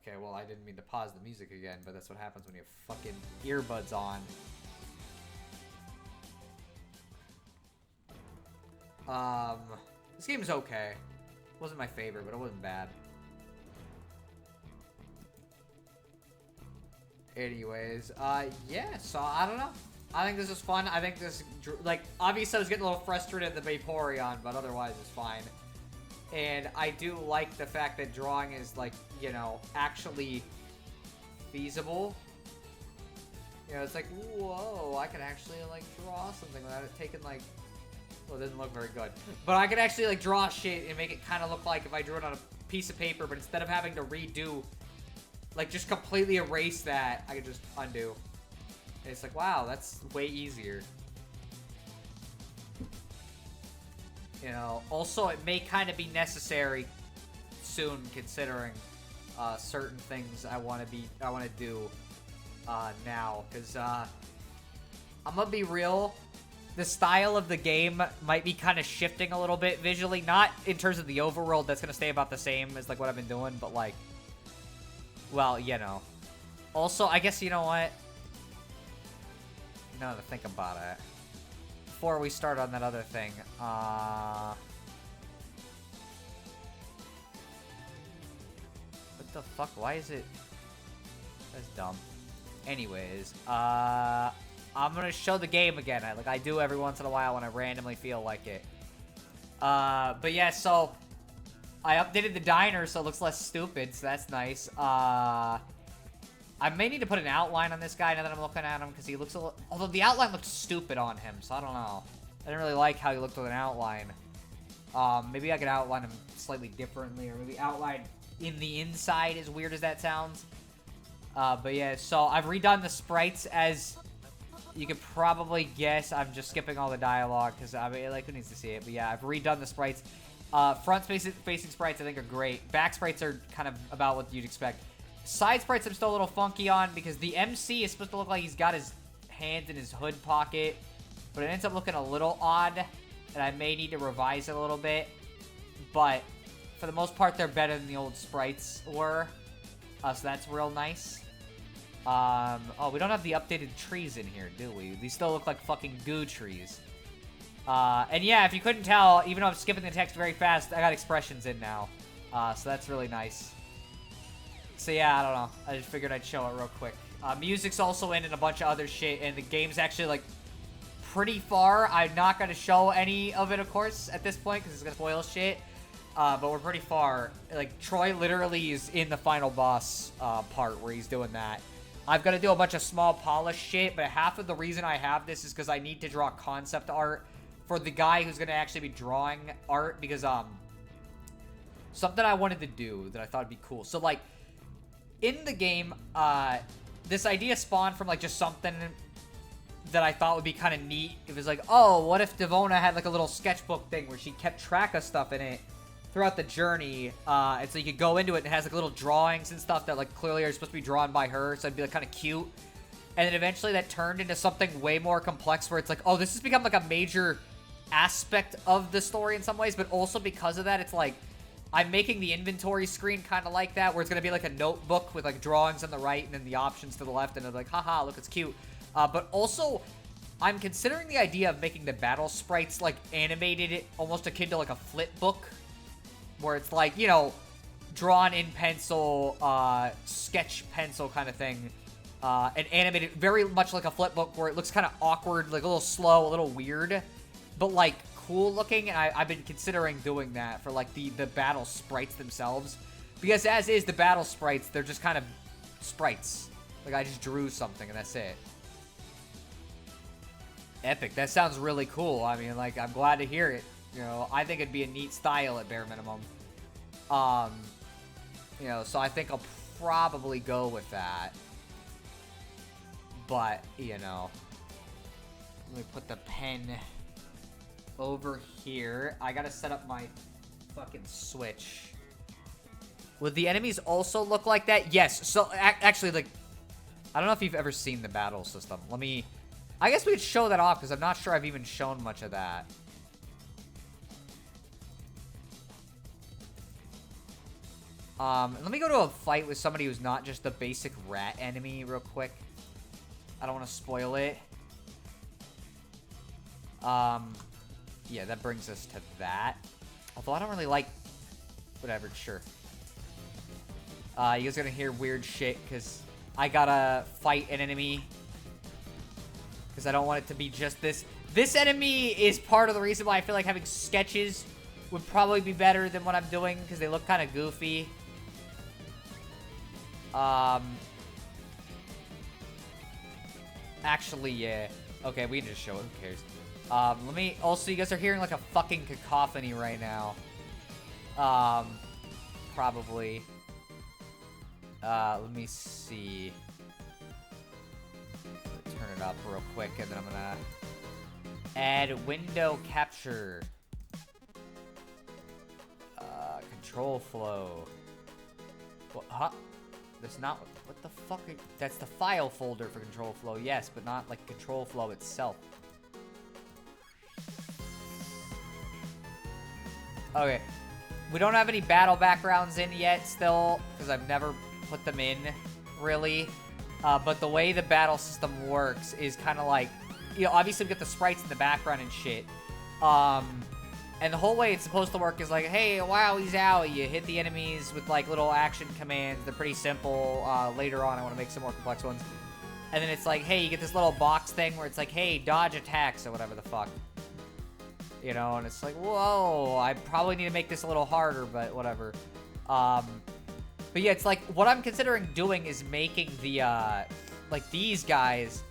Okay, well, I didn't mean to pause the music again, but that's what happens when you have fucking earbuds on. This game is okay. It wasn't my favorite, but it wasn't bad. Anyways, yeah, so I don't know. I think this is fun. I think this, like, obviously I was getting a little frustrated at the Vaporeon, but otherwise it's fine. And I do like the fact that drawing is, like, you know, actually feasible. You know, it's like, whoa, I can actually, like, draw something without it taking, like... Well, it doesn't look very good. But I can actually, like, draw shit and make it kind of look like if I drew it on a piece of paper, but instead of having to redo, like, just completely erase that, I can just undo. And it's like, wow, that's way easier. You know, also, it may kind of be necessary soon, considering certain things I want to do now, because I'm gonna be real, the style of the game might be kind of shifting a little bit visually, not in terms of the overworld, that's gonna stay about the same as like what I've been doing, but like, well, you know. Also, I guess, you know what, now to think about it, before we start on that other thing, what the fuck, why is it, that's dumb. Anyways, I'm gonna show the game again, like I do every once in a while when I randomly feel like it. But yeah, so I updated the diner so it looks less stupid, so that's nice. I may need to put an outline on this guy now that I'm looking at him, because he looks a little... Although the outline looks stupid on him, so I don't know. I didn't really like how he looked with an outline. Maybe I could outline him slightly differently, or maybe outline in the inside, as weird as that sounds. But yeah, so I've redone the sprites, as you could probably guess. I'm just skipping all the dialogue, because I mean, like, who needs to see it? But yeah, I've redone the sprites. Front-facing sprites, I think, are great. Back sprites are kind of about what you'd expect. Side sprites I'm still a little funky on, because the MC is supposed to look like he's got his hands in his hood pocket, but it ends up looking a little odd, and I may need to revise it a little bit. But for the most part, they're better than the old sprites were, so that's real nice. Oh, we don't have the updated trees in here, do we? These still look like fucking goo trees. And yeah, if you couldn't tell, even though I'm skipping the text very fast, I got expressions in now. So that's really nice. So yeah, I don't know. I just figured I'd show it real quick. Music's also in and a bunch of other shit, and the game's actually, like, pretty far. I'm not gonna show any of it, of course, at this point, because it's gonna spoil shit. But we're pretty far. Like, Troy literally is in the final boss part where he's doing that. I've got to do a bunch of small polish shit, but half of the reason I have this is because I need to draw concept art for the guy who's going to actually be drawing art, because something I wanted to do that I thought would be cool. So, like, in the game, this idea spawned from, like, just something that I thought would be kind of neat. It was like, oh, what if Devona had, like, a little sketchbook thing where she kept track of stuff in it throughout the journey, and so you could go into it and it has like little drawings and stuff that like clearly are supposed to be drawn by her, so it'd be like kind of cute. And then eventually that turned into something way more complex where it's like, oh, this has become like a major aspect of the story in some ways, but also because of that, it's like I'm making the inventory screen kind of like that, where it's gonna be like a notebook with like drawings on the right and then the options to the left, and it's like, haha, look, it's cute. But also, I'm considering the idea of making the battle sprites like animated, almost akin to like a flip book, where it's like, you know, drawn in pencil, sketch pencil kind of thing, and animated very much like a flip book, where it looks kind of awkward, like a little slow, a little weird, but like cool looking. And I've been considering doing that for like the battle sprites themselves, because as is the battle sprites, they're just kind of sprites. Like I just drew something and that's it. Epic. That sounds really cool. I mean, like, I'm glad to hear it. You know, I think it'd be a neat style at bare minimum. You know, so I think I'll probably go with that. But, you know, let me put the pen over here. I gotta set up my fucking Switch. Would the enemies also look like that? Yes. So, actually, like, I don't know if you've ever seen the battle system. Let me... I guess we could show that off, because I'm not sure I've even shown much of that. Let me go to a fight with somebody who's not just the basic rat enemy real quick. I don't want to spoil it. Yeah, that brings us to that. Although I don't really like... Whatever, sure. You guys are gonna hear weird shit, because I gotta fight an enemy. Because I don't want it to be just this. This enemy is part of the reason why I feel like having sketches would probably be better than what I'm doing, because they look kind of goofy. Actually, yeah. Okay, we can just show it. Who cares? Let me... Also, you guys are hearing like a fucking cacophony right now. Probably. Let me see. Turn it up real quick, and then I'm gonna add window capture. Control flow. What? Huh? That's not what the fuck? That's the file folder for control flow. Yes, but not like control flow itself. Okay. We don't have any battle backgrounds in yet still, because I've never put them in, really. But the way the battle system works is kind of like, you know, obviously we get the sprites in the background and shit. And the whole way it's supposed to work is like, hey, wow, he's out. You hit the enemies with like little action commands. They're pretty simple. Later on, I want to make some more complex ones. And then it's like, hey, you get this little box thing where it's like, hey, dodge attacks or whatever the fuck. You know, and it's like, whoa, I probably need to make this a little harder, but whatever. But yeah, it's like, what I'm considering doing is making the, like, these guys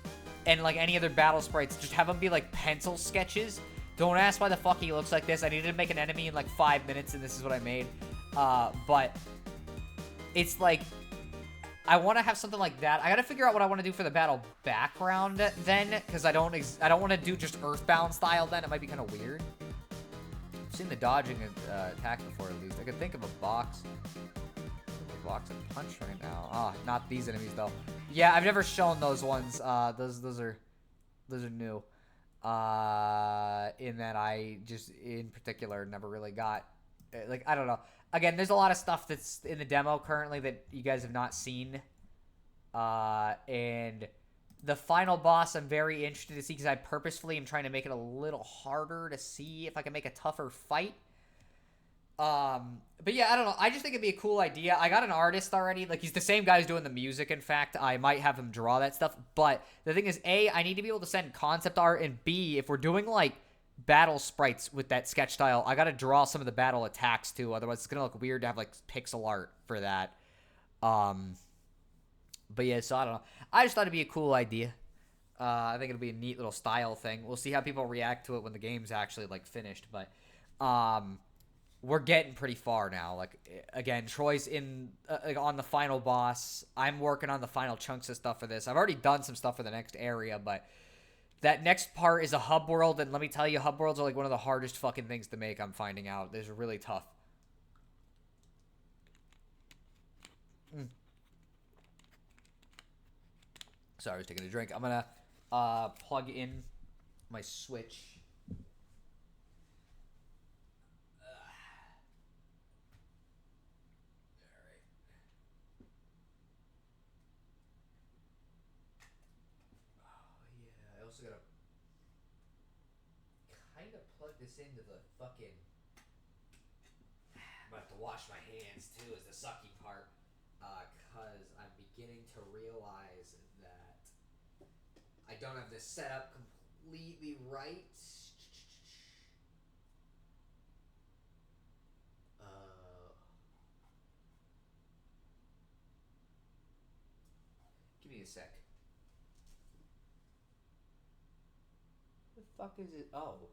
and, like, any other battle sprites, just have them be, like, pencil sketches. Don't ask why the fuck he looks like this. I needed to make an enemy in, like, 5 minutes, and this is what I made. But it's, like, I want to have something like that. I got to figure out what I want to do for the battle background then, because I don't want to do just Earthbound style then. It might be kind of weird. I've seen the dodging attack before, at least. I could think of a box. Box and punch right now. Ah, oh, not these enemies though. Yeah, I've never shown those ones. Those are new. In that I just in particular never really got like, I don't know. Again, there's a lot of stuff that's in the demo currently that you guys have not seen. And the final boss I'm very interested to see, because I purposefully am trying to make it a little harder to see if I can make a tougher fight. But yeah, I don't know. I just think it'd be a cool idea. I got an artist already. Like, he's the same guy who's doing the music, in fact. I might have him draw that stuff. But the thing is, A, I need to be able to send concept art, and B, if we're doing, like, battle sprites with that sketch style, I gotta draw some of the battle attacks, too. Otherwise, it's gonna look weird to have, like, pixel art for that. But yeah, so I don't know. I just thought it'd be a cool idea. I think it'll be a neat little style thing. We'll see how people react to it when the game's actually, like, finished. But, we're getting pretty far now. Like, again, Troy's in like on the final boss. I'm working on the final chunks of stuff for this. I've already done some stuff for the next area, but that next part is a hub world, and let me tell you, hub worlds are like one of the hardest fucking things to make. I'm finding out. They're really tough. Sorry, I was taking a drink. I'm gonna plug in my Switch. Also gotta kind of plug this into the fucking. I'm gonna have to wash my hands too, is the sucky part. Cause I'm beginning to realize that I don't have this set up completely right. Give me a sec. The fuck is it? Oh.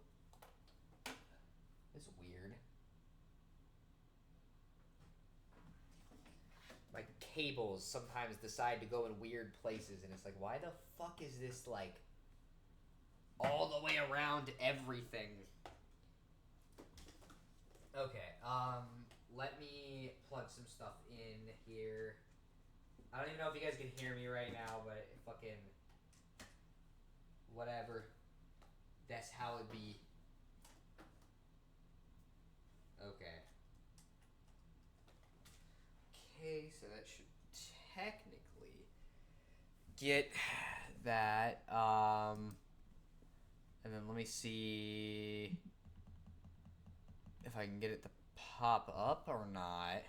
That's weird. My cables sometimes decide to go in weird places, and it's like, why the fuck is this, like, all the way around everything? Okay, let me plug some stuff in here. I don't even know if you guys can hear me right now, but fucking whatever. That's how it be. Okay. Okay, so that should technically get that. And then let me see if I can get it to pop up or not.